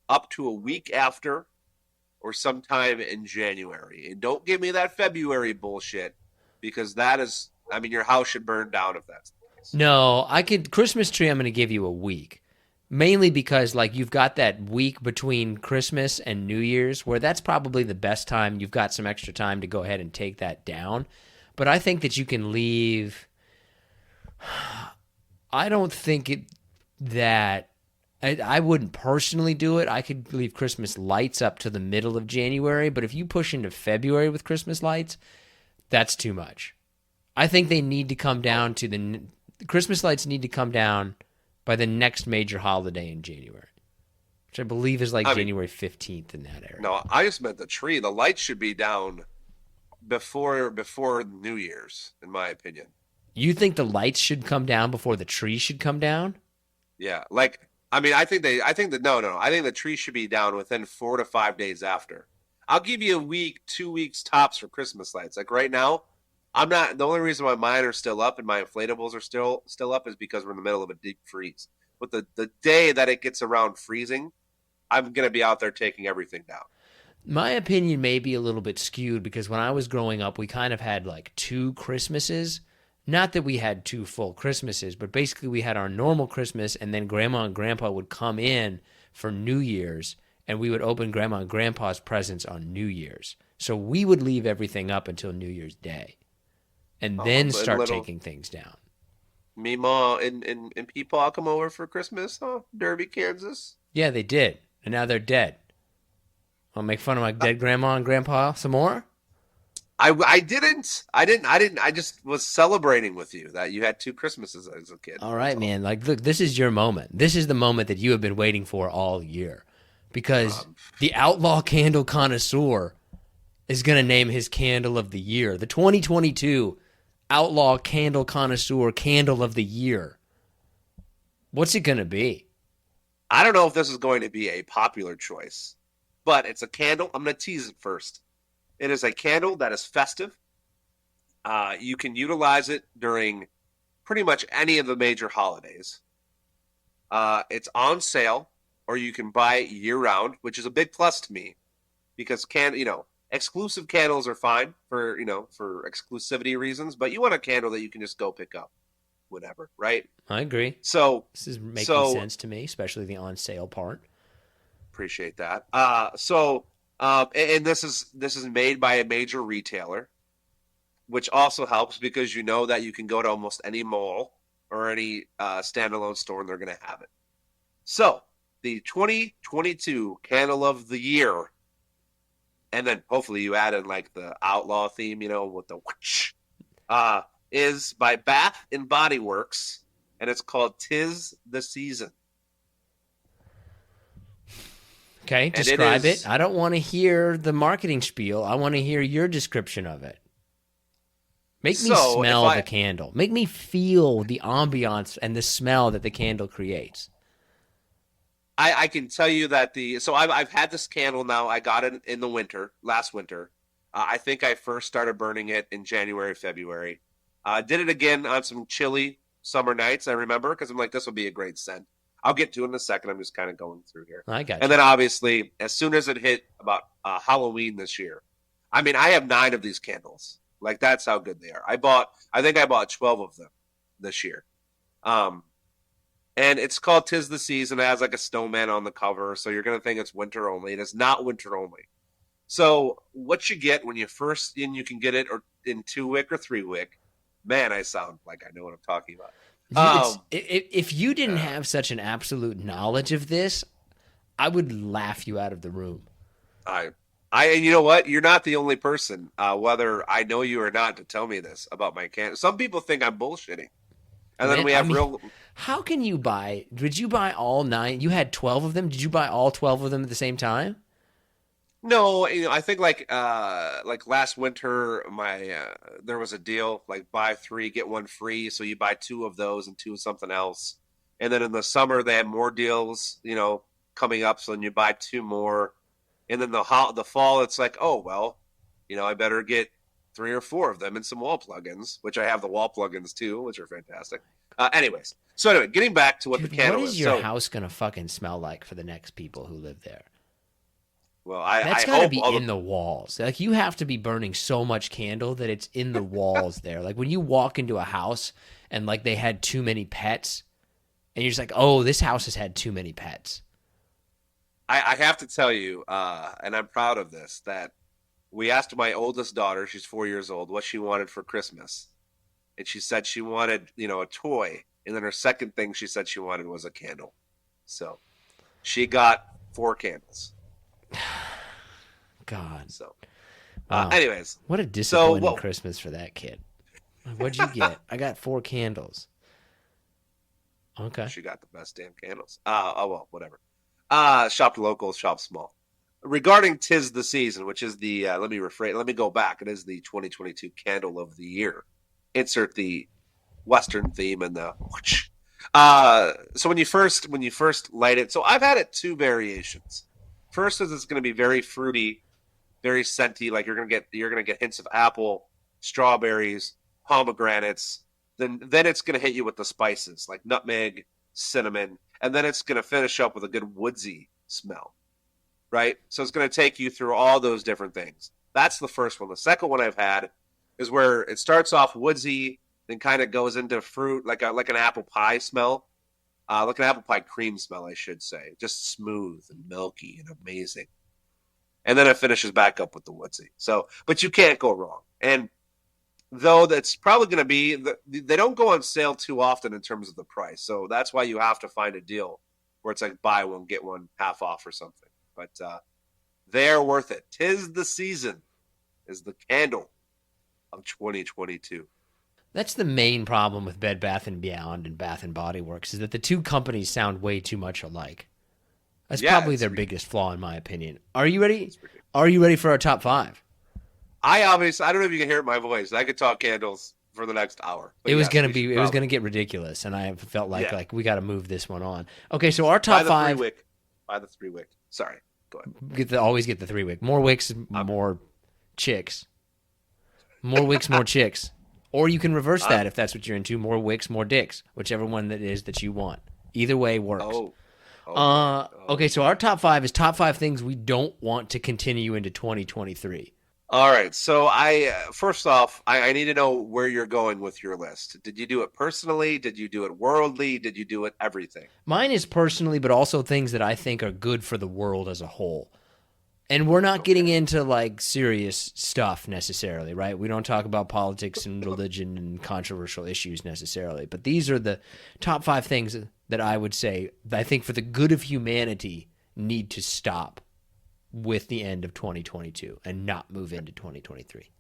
up to a week after, or sometime in January. And don't give me that February bullshit, because that is, I mean, your house should burn down if that's the case. No, Christmas tree, I'm going to give you a week. Mainly because, like, you've got that week between Christmas and New Year's where that's probably the best time. You've got some extra time to go ahead and take that down. But I think that you can leave. I don't think I wouldn't personally do it. I could leave Christmas lights up to the middle of January. But if you push into February with Christmas lights, that's too much. I think they need to come down to the Christmas lights need to come down by the next major holiday in January, which I believe is January 15th in that area. No, I just meant the tree. The lights should be down before New Year's, in my opinion. You think the lights should come down before the tree should come down? Yeah, I think the tree should be down within 4 to 5 days after. I'll give you a week, 2 weeks tops for Christmas lights. Like right now, the only reason why mine are still up and my inflatables are still up is because we're in the middle of a deep freeze. But the day that it gets around freezing, I'm going to be out there taking everything down. My opinion may be a little bit skewed because when I was growing up, we kind of had like 2 Christmases. Not that we had 2 full Christmases, but basically we had our normal Christmas and then Grandma and Grandpa would come in for New Year's and we would open Grandma and Grandpa's presents on New Year's. So we would leave everything up until New Year's Day and then start taking things down. Meemaw and Peepaw come over for Christmas, huh? Derby, Kansas. Yeah, they did. And now they're dead. I'll make fun of my dead grandma and grandpa some more? I didn't. I just was celebrating with you that you had 2 Christmases as a kid. All right, man. Like, look, this is your moment. This is the moment that you have been waiting for all year. Because the outlaw candle connoisseur is going to name his candle of the year. The 2022 outlaw candle connoisseur candle of the year. What's it going to be? I don't know if this is going to be a popular choice, but it's a candle. I'm going to tease it first. It is a candle that is festive. You can utilize it during pretty much any of the major holidays. It's on sale, or you can buy it year-round, which is a big plus to me, because exclusive candles are fine for exclusivity reasons, but you want a candle that you can just go pick up whenever, right? I agree. So this is making sense to me, especially the on sale part. Appreciate that. And this is made by a major retailer, which also helps because you know that you can go to almost any mall or any standalone store and they're going to have it. So the 2022 Candle of the Year, and then hopefully you add in like the outlaw theme, with the whoosh, is by Bath and Body Works, and it's called 'Tis the Season. Okay, describe it. I don't want to hear the marketing spiel. I want to hear your description of it. Make me smell the candle. Make me feel the ambiance and the smell that the candle creates. I can tell you that I've had this candle now. I got it in the last winter. I think I first started burning it in January, February. Did it again on some chilly summer nights, I remember, because I'm like, this will be a great scent. I'll get to it in a second. I'm just kind of going through here. I got you. And then obviously, as soon as it hit about Halloween this year, I mean, I have 9 of these candles. Like, that's how good they are. I think I bought 12 of them this year. And it's called 'Tis the Season. It has like a snowman on the cover, so you're going to think it's winter only. It is not winter only. So what you get when you first, and you can get it in 2-wick or 3-wick. Man, I sound like I know what I'm talking about. If you didn't have such an absolute knowledge of this, I would laugh you out of the room. And you know what? You're not the only person, whether I know you or not, to tell me this about my candle. Some people think I'm bullshitting. And then we have How can you buy? Did you buy all 9? You had 12 of them. Did you buy all 12 of them at the same time? No, I think like last winter, there was a deal like buy 3 get 1 free. So you buy 2 of those and 2 of something else. And then in the summer they had more deals, coming up. So then you buy 2 more. And then the fall, it's like, oh well, I better get 3 or 4 of them and some wall plugins, which I have the wall plugins too, which are fantastic. Anyways, getting back to what the candle is. What is your house gonna fucking smell like for the next people who live there? Well, that's gotta be in the walls. Like, you have to be burning so much candle that it's in the walls there. Like, when you walk into a house and like they had too many pets, and you're just like, oh, this house has had too many pets. I have to tell you, and I'm proud of this, that we asked my oldest daughter, she's 4 years old, what she wanted for Christmas. And she said she wanted, a toy. And then her second thing she said she wanted was a candle. So she got 4 candles. God. So, wow. Anyways. What a disappointing Christmas for that kid. What'd you get? I got 4 candles. Okay. She got the best damn candles. Well, whatever. Shop local, shop small. Regarding 'Tis the Season, which is the, let me go back. It is the 2022 Candle of the Year. Insert the Western theme and the whoosh. So when you first light it, so I've had it 2 variations. First is it's going to be very fruity, very scenty, like you're going to get hints of apple, strawberries, pomegranates. Then it's going to hit you with the spices like nutmeg, cinnamon, and then it's going to finish up with a good woodsy smell. Right? So it's going to take you through all those different things. That's the first one. The second one I've had is where it starts off woodsy, then kind of goes into fruit, like an apple pie smell. Like an apple pie cream smell, I should say. Just smooth and milky and amazing. And then it finishes back up with the woodsy. So, but you can't go wrong. And though that's probably going to be, they don't go on sale too often in terms of the price. So that's why you have to find a deal where it's like buy one, get one half off or something. But they're worth it. 'Tis the season is the candle of 2022. That's the main problem with Bed Bath & Beyond and Bath & Body Works, is that the two companies sound way too much alike. That's probably their biggest flaw, in my opinion. Are you ready? Are you ready for our top 5? I don't know if you can hear my voice. I could talk candles for the next hour. It was going to get ridiculous, and I felt like we got to move this one on. Okay, so our top 5. Buy the 3-wick. Sorry, go ahead. Always get the 3-wick. More wicks, more chicks. More wicks, more chicks. Or you can reverse that if that's what you're into. More wicks, more dicks. Whichever one that is that you want. Either way works. Okay, so our top 5 is top 5 things we don't want to continue into 2023. All right. So first off, I need to know where you're going with your list. Did you do it personally? Did you do it worldly? Did you do it everything? Mine is personally, but also things that I think are good for the world as a whole. And we're not getting into like serious stuff necessarily, right? We don't talk about politics and religion and controversial issues necessarily. But these are the top 5 things that I would say that I think for the good of humanity need to stop with the end of 2022 and not move into 2023.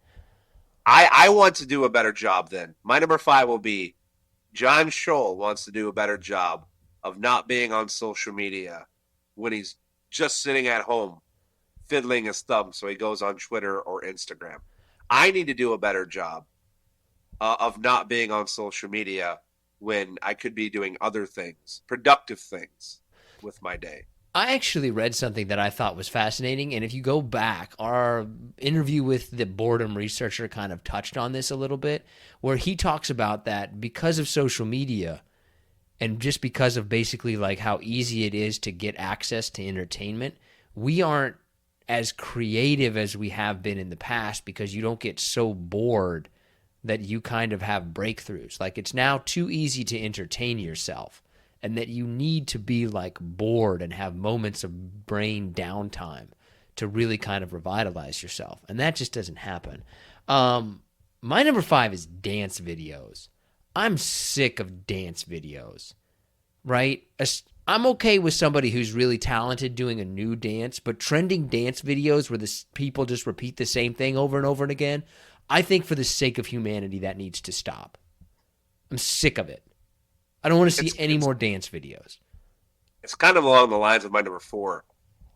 I want to do a better job then. My number 5 will be John Scholl wants to do a better job of not being on social media when he's just sitting at home fiddling his thumb so he goes on Twitter or Instagram. I need to do a better job of not being on social media when I could be doing other things, productive things with my day. I actually read something that I thought was fascinating, and if you go back, our interview with the boredom researcher kind of touched on this a little bit, where he talks about that because of social media and just because of basically like how easy it is to get access to entertainment, we aren't as creative as we have been in the past because you don't get so bored that you kind of have breakthroughs. Like it's now too easy to entertain yourself, and that you need to be like bored and have moments of brain downtime to really kind of revitalize yourself. And that just doesn't happen. My number 5 is dance videos. I'm sick of dance videos, right? I'm okay with somebody who's really talented doing a new dance, but trending dance videos where the people just repeat the same thing over and over and again, I think for the sake of humanity, that needs to stop. I'm sick of it. I don't want to see any more dance videos. It's kind of along the lines of my number 4.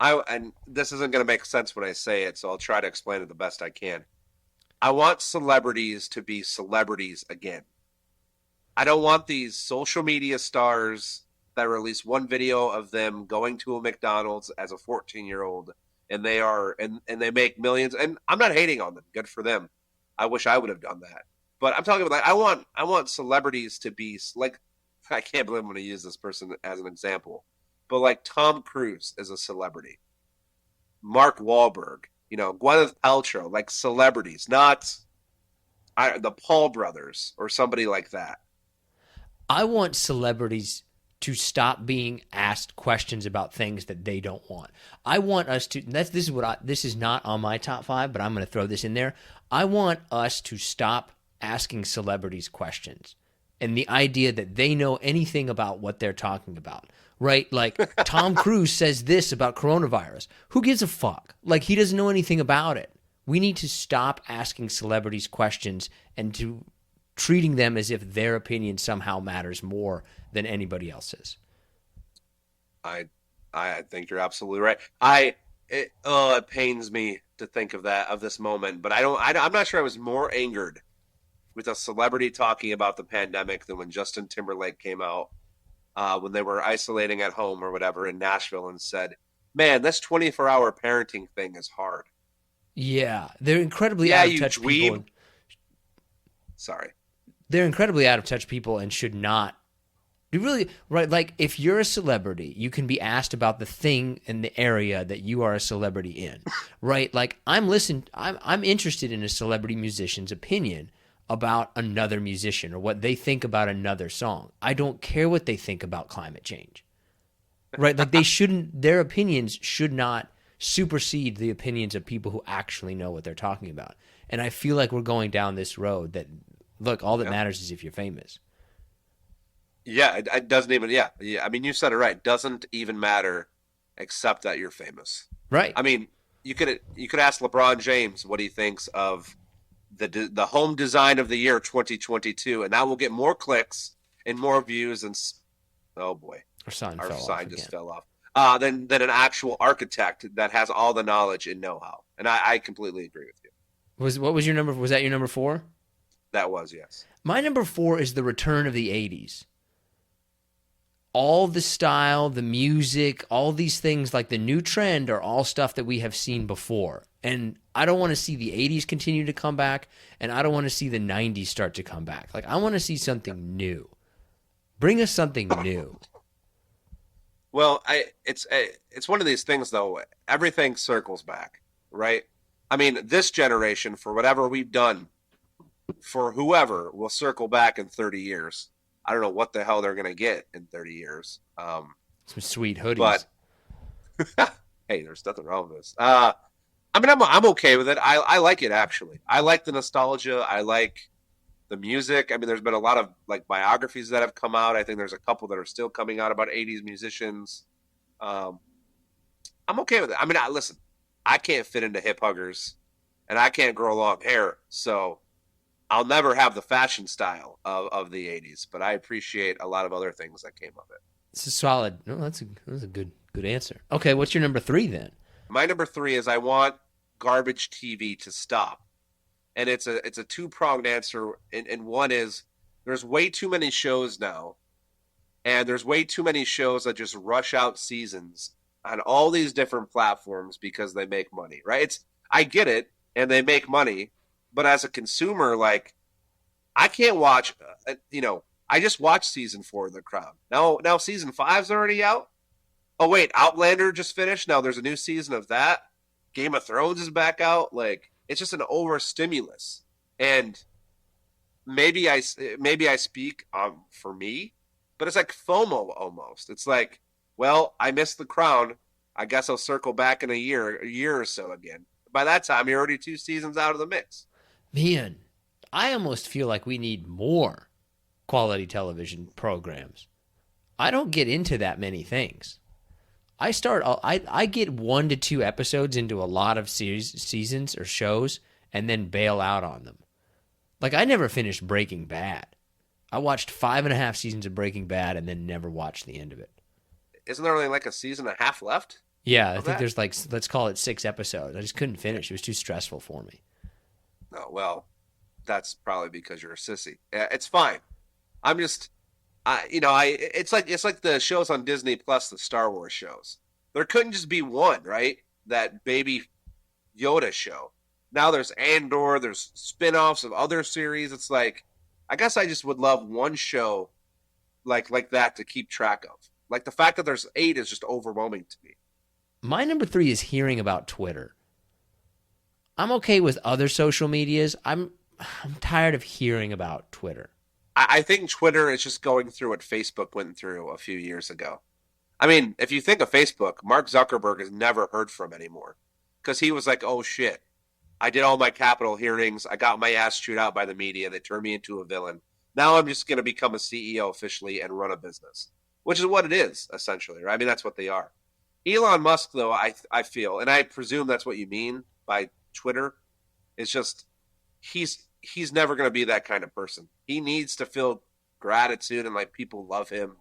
And this isn't going to make sense when I say it, so I'll try to explain it the best I can. I want celebrities to be celebrities again. I don't want these social media stars that release one video of them going to a McDonald's as a 14-year-old, and they make millions. And I'm not hating on them. Good for them. I wish I would have done that. But I'm talking about like I want celebrities to be like, I can't believe I'm going to use this person as an example, but like Tom Cruise is a celebrity. Mark Wahlberg, Gwyneth Paltrow, like celebrities, not the Paul brothers or somebody like that. I want celebrities to stop being asked questions about things that they don't want. I want us to. This is not on my top 5, but I'm going to throw this in there. I want us to stop asking celebrities questions. And the idea that they know anything about what they're talking about, right? Like Tom Cruise says this about coronavirus. Who gives a fuck? Like he doesn't know anything about it. We need to stop asking celebrities questions and to treating them as if their opinion somehow matters more than anybody else's. I think you're absolutely right. It pains me to think of this moment, but I'm not sure I was more angered with a celebrity talking about the pandemic than when Justin Timberlake came out when they were isolating at home or whatever in Nashville and said, man, this 24-hour parenting thing is hard. Yeah, they're incredibly out of touch people. Sorry. They're incredibly out of touch people and should not. You really, right, like if you're a celebrity, you can be asked about the thing in the area that you are a celebrity in, right? Like I'm interested in a celebrity musician's opinion about another musician or what they think about another song. I don't care what they think about climate change. Right? Like their opinions should not supersede the opinions of people who actually know what they're talking about. And I feel like we're going down this road that, look, all that matters is if you're famous. Yeah, it doesn't even. Yeah. I mean, you said it right. Doesn't even matter, except that you're famous. Right. I mean, you could ask LeBron James what he thinks of the home design of the year 2022, and that will get more clicks and more views. And oh boy, our sign just fell off. Than an actual architect that has all the knowledge and know-how. And I completely agree with you. Was that your number 4? That was, yes. My number 4 is the return of the 80s. All the style, the music, all these things, like the new trend, are all stuff that we have seen before. And I don't want to see the 80s continue to come back, and I don't want to see the 90s start to come back. Like, I want to see something new. Bring us something new. Well, it's one of these things, though. Everything circles back, right? I mean, this generation, for whatever we've done, for whoever, will circle back in 30 years. I don't know what the hell they're going to get in 30 years. Some sweet hoodies. But hey, there's nothing wrong with this. I mean, I'm okay with it. I like it, actually. I like the nostalgia. I like the music. I mean, there's been a lot of like biographies that have come out. I think there's a couple that are still coming out about 80s musicians. I'm okay with it. I mean, listen, I can't fit into hip huggers, and I can't grow long hair, so I'll never have the fashion style of the 80s, but I appreciate a lot of other things that came of it. This is solid. No, that's a good answer. Okay, what's your number 3 then? My number 3 is I want garbage TV to stop. And it's a two-pronged answer, and one is there's way too many shows now, and there's way too many shows that just rush out seasons on all these different platforms because they make money, right? I get it, and they make money, but as a consumer, like, I can't watch, I just watched season 4 of The Crown. Now season 5's already out. Oh wait, Outlander just finished. Now there's a new season of that. Game of Thrones is back out. Like, it's just an overstimulus. And maybe I speak for me, but it's like FOMO almost. It's like, well, I missed The Crown. I guess I'll circle back in a year or so again. By that time, you're already 2 seasons out of the mix. Man, I almost feel like we need more quality television programs. I don't get into that many things. I get 1 to 2 episodes into a lot of seasons or shows and then bail out on them. Like, I never finished Breaking Bad. I watched 5.5 seasons of Breaking Bad and then never watched the end of it. Isn't there only like a season and a half left? Yeah, I think there's like, let's call it 6 episodes. I just couldn't finish. It was too stressful for me. Oh, well, that's probably because you're a sissy. It's fine. I'm just, it's like the shows on Disney Plus, the Star Wars shows. There couldn't just be one, right? That Baby Yoda show. Now there's Andor, there's spin-offs of other series. It's like, I guess I just would love one show like that to keep track of. Like, the fact that there's 8 is just overwhelming to me. My number 3 is hearing about Twitter. I'm okay with other social medias. I'm tired of hearing about Twitter. I think Twitter is just going through what Facebook went through a few years ago. I mean, if you think of Facebook, Mark Zuckerberg is never heard from anymore because he was like, oh, shit. I did all my Capitol hearings. I got my ass chewed out by the media. They turned me into a villain. Now I'm just going to become a CEO officially and run a business, which is what it is, essentially, right? I mean, that's what they are. Elon Musk, though, I feel, and I presume that's what you mean by Twitter, is just he's never going to be that kind of person. He needs to feel gratitude and like people love him.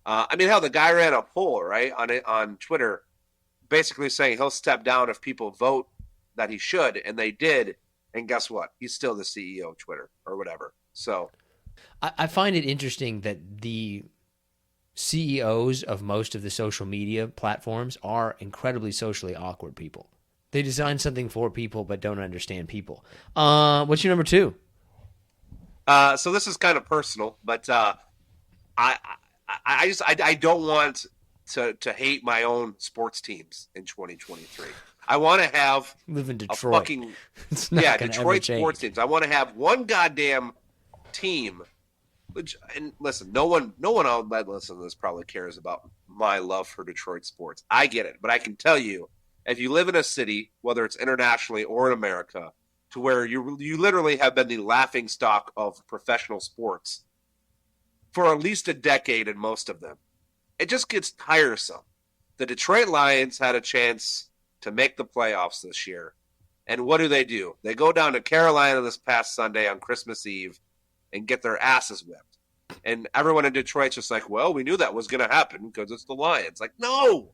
I mean, hell, the guy ran a poll, right, on Twitter, basically saying he'll step down if people vote that he should, and they did. And guess what? He's still the CEO of Twitter or whatever. So I find it interesting that the CEOs of most of the social media platforms are incredibly socially awkward people. They design something for people but don't understand people. What's your number 2? So this is kind of personal, but I don't want to hate my own sports teams in 2023. I want to have Live in a Detroit. fucking It's not gonna ever Detroit change. sports teams. I want to have one goddamn team. Which, and listen, no one on that listen to this probably cares about my love for Detroit sports. I get it, but I can tell you, if you live in a city, whether it's internationally or in America, to where you literally have been the laughing stock of professional sports for at least a decade in most of them, it just gets tiresome. The Detroit Lions had a chance to make the playoffs this year, and what do? They go down to Carolina this past Sunday on Christmas Eve and get their asses whipped. And everyone in Detroit's just like, well, we knew that was going to happen because it's the Lions. Like, no,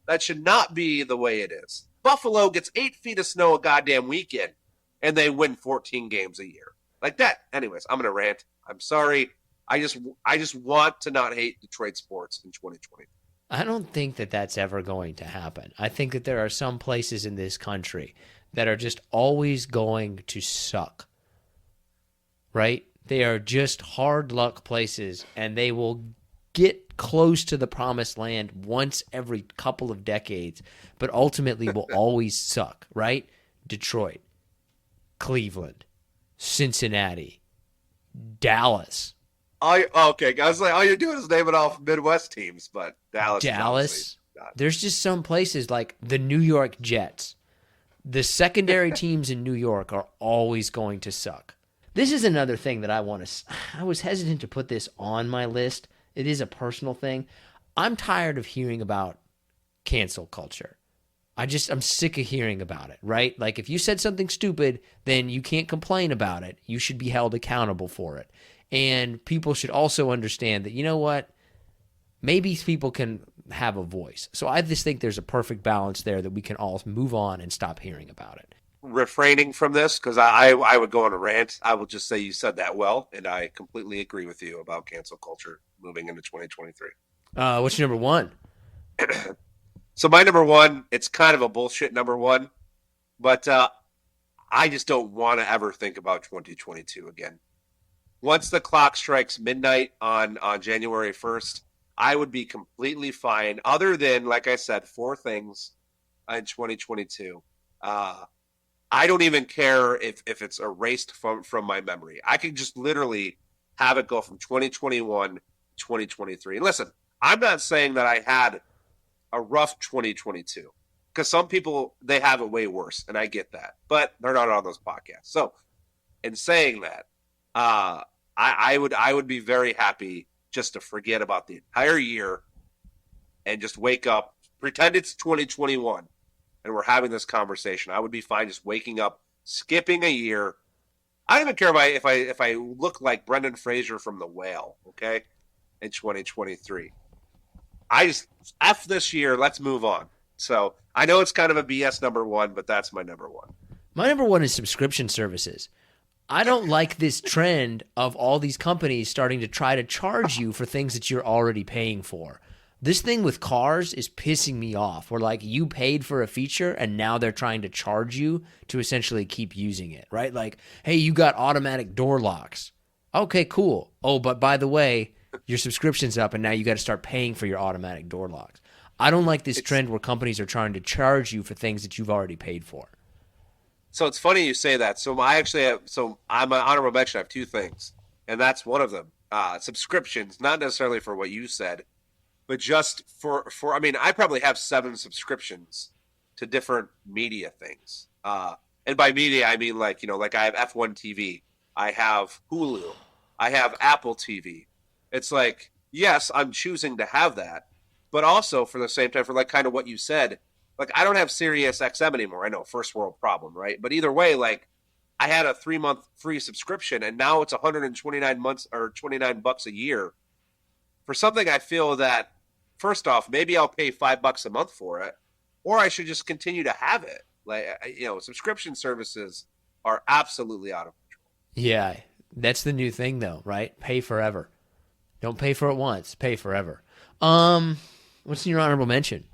that should not be the way it is. Buffalo gets 8 feet of snow a goddamn weekend, and they win 14 games a year. Like that. Anyways, I'm going to rant. I'm sorry. I just want to not hate Detroit sports in 2020. I don't think that that's ever going to happen. I think that there are some places in this country that are just always going to suck. Right? They are just hard luck places, and they will get close to the promised land once every couple of decades, but ultimately will always suck, right? Detroit, Cleveland, Cincinnati, Dallas. Okay, I was like, all you're doing is naming off Midwest teams, but Dallas. There's just some places like the New York Jets. The secondary teams in New York are always going to suck. This is another thing that I was hesitant to put this on my list. It is a personal thing. I'm tired of hearing about cancel culture. I'm sick of hearing about it, right? Like if you said something stupid, then you can't complain about it. You should be held accountable for it. And people should also understand that, you know what? Maybe people can have a voice. So I just think there's a perfect balance there that we can all move on and stop hearing about it. Refraining from this, because I would go on a rant, I will just say you said that well, and I completely agree with you about cancel culture moving into 2023. What's your number one? So my number one, it's kind of a bullshit number one, but I just don't want to ever think about 2022 again. Once the clock strikes midnight on January 1st, I would be completely fine, other than, like I said, 4 things in 2022. I don't even care if it's erased from my memory. I can just literally have it go from 2021 to 2023. And listen, I'm not saying that I had a rough 2022, because some people, they have it way worse, and I get that. But they're not on those podcasts. So in saying that, I would be very happy just to forget about the entire year and just wake up, pretend it's 2021. And we're having this conversation. I would be fine just waking up, skipping a year. I don't even care if I look like Brendan Fraser from The Whale, okay, in 2023. I just, F this year, let's move on. So I know it's kind of a BS number one, but that's my number one. My number one is subscription services. I don't like this trend of all these companies starting to try to charge you for things that you're already paying for. This thing with cars is pissing me off. Where like you paid for a feature and now they're trying to charge you to essentially keep using it, right? Like, hey, you got automatic door locks. Okay, cool. Oh, but by the way, your subscription's up and now you got to start paying for your automatic door locks. I don't like this trend where companies are trying to charge you for things that you've already paid for. So it's funny you say that. So I'm an honorable mention. I have 2 things, and that's one of them. Subscriptions, not necessarily for what you said, but just for I mean, I probably have 7 subscriptions to different media things. And by media, I mean like I have F1 TV, I have Hulu, I have Apple TV. It's like, yes, I'm choosing to have that, but also for the same time, for like kind of what you said, like I don't have Sirius XM anymore. I know, first world problem, right? But either way, like I had a 3-month free subscription, and now it's 129 months or $29 a year for something. I feel that, first off, maybe I'll pay $5 a month for it, or I should just continue to have it. Like, subscription services are absolutely out of control. Yeah, that's the new thing though, right? Pay forever. Don't pay for it once, pay forever. What's your honorable mention?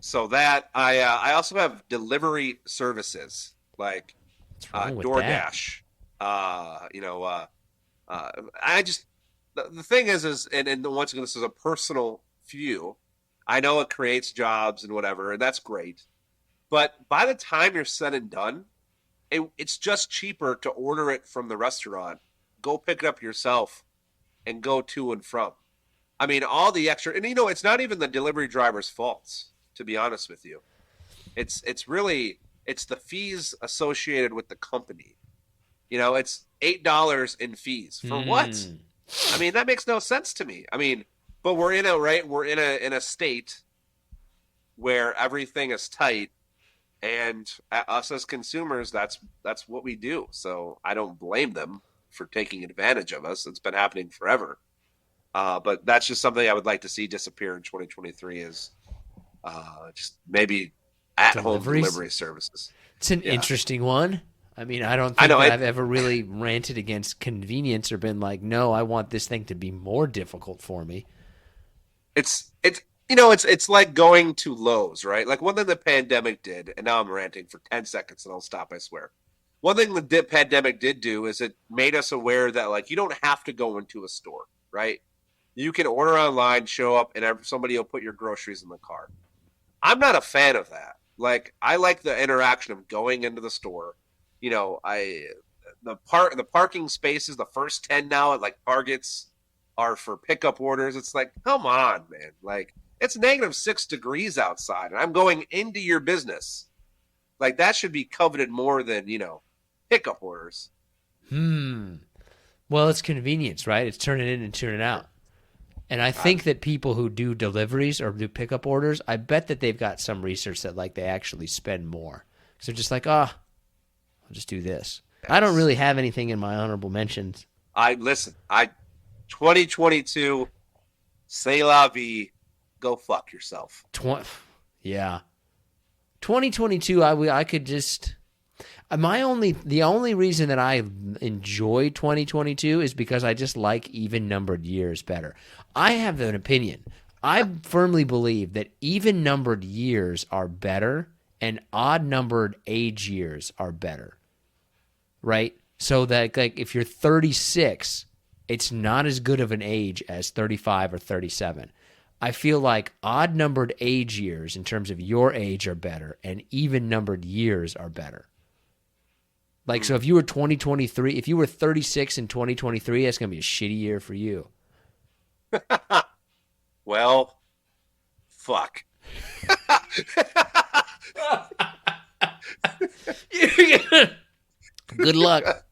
So that I also have delivery services like DoorDash. I just, the thing is and once again, this is a personal view. I know it creates jobs and whatever, and that's great. But by the time you're said and done, it's just cheaper to order it from the restaurant, go pick it up yourself, and go to and from. I mean, all the extra, and it's not even the delivery driver's faults, to be honest with you. It's really the fees associated with the company. It's $8 in fees for what? I mean, that makes no sense to me. I mean, but we're in a state where everything is tight, and us as consumers, that's what we do. So I don't blame them for taking advantage of us. It's been happening forever. But that's just something I would like to see disappear in 2023 is just maybe at-home delivery services. It's an interesting one. I mean, I don't think I've ever really ranted against convenience or been like, no, I want this thing to be more difficult for me. It's like going to Lowe's, right? Like one thing the pandemic did, and now I'm ranting for 10 seconds and I'll stop, I swear. One thing the pandemic did do is it made us aware that like you don't have to go into a store, right? You can order online, show up, and somebody will put your groceries in the car. I'm not a fan of that. Like I like the interaction of going into the store. The parking spaces, the first 10 now at like Targets are for pickup orders. It's like, come on, man. Like it's -6 degrees outside and I'm going into your business. Like that should be coveted more than, pickup orders. Well, it's convenience, right? It's turn it in and turn it out. And I think that people who do deliveries or do pickup orders, I bet that they've got some research that like they actually spend more. So they're just like, I'll just do this. Yes. I don't really have anything in my honorable mentions. 2022, c'est la vie, go fuck yourself. 2022, I could just... The only reason that I enjoy 2022 is because I just like even-numbered years better. I have an opinion. I firmly believe that even-numbered years are better and odd-numbered age years are better, right? So that like if you're 36, it's not as good of an age as 35 or 37. I feel like odd-numbered age years in terms of your age are better and even-numbered years are better. Like, so if you were 2023, if you were 36 in 2023, that's going to be a shitty year for you. Well, fuck. Good luck.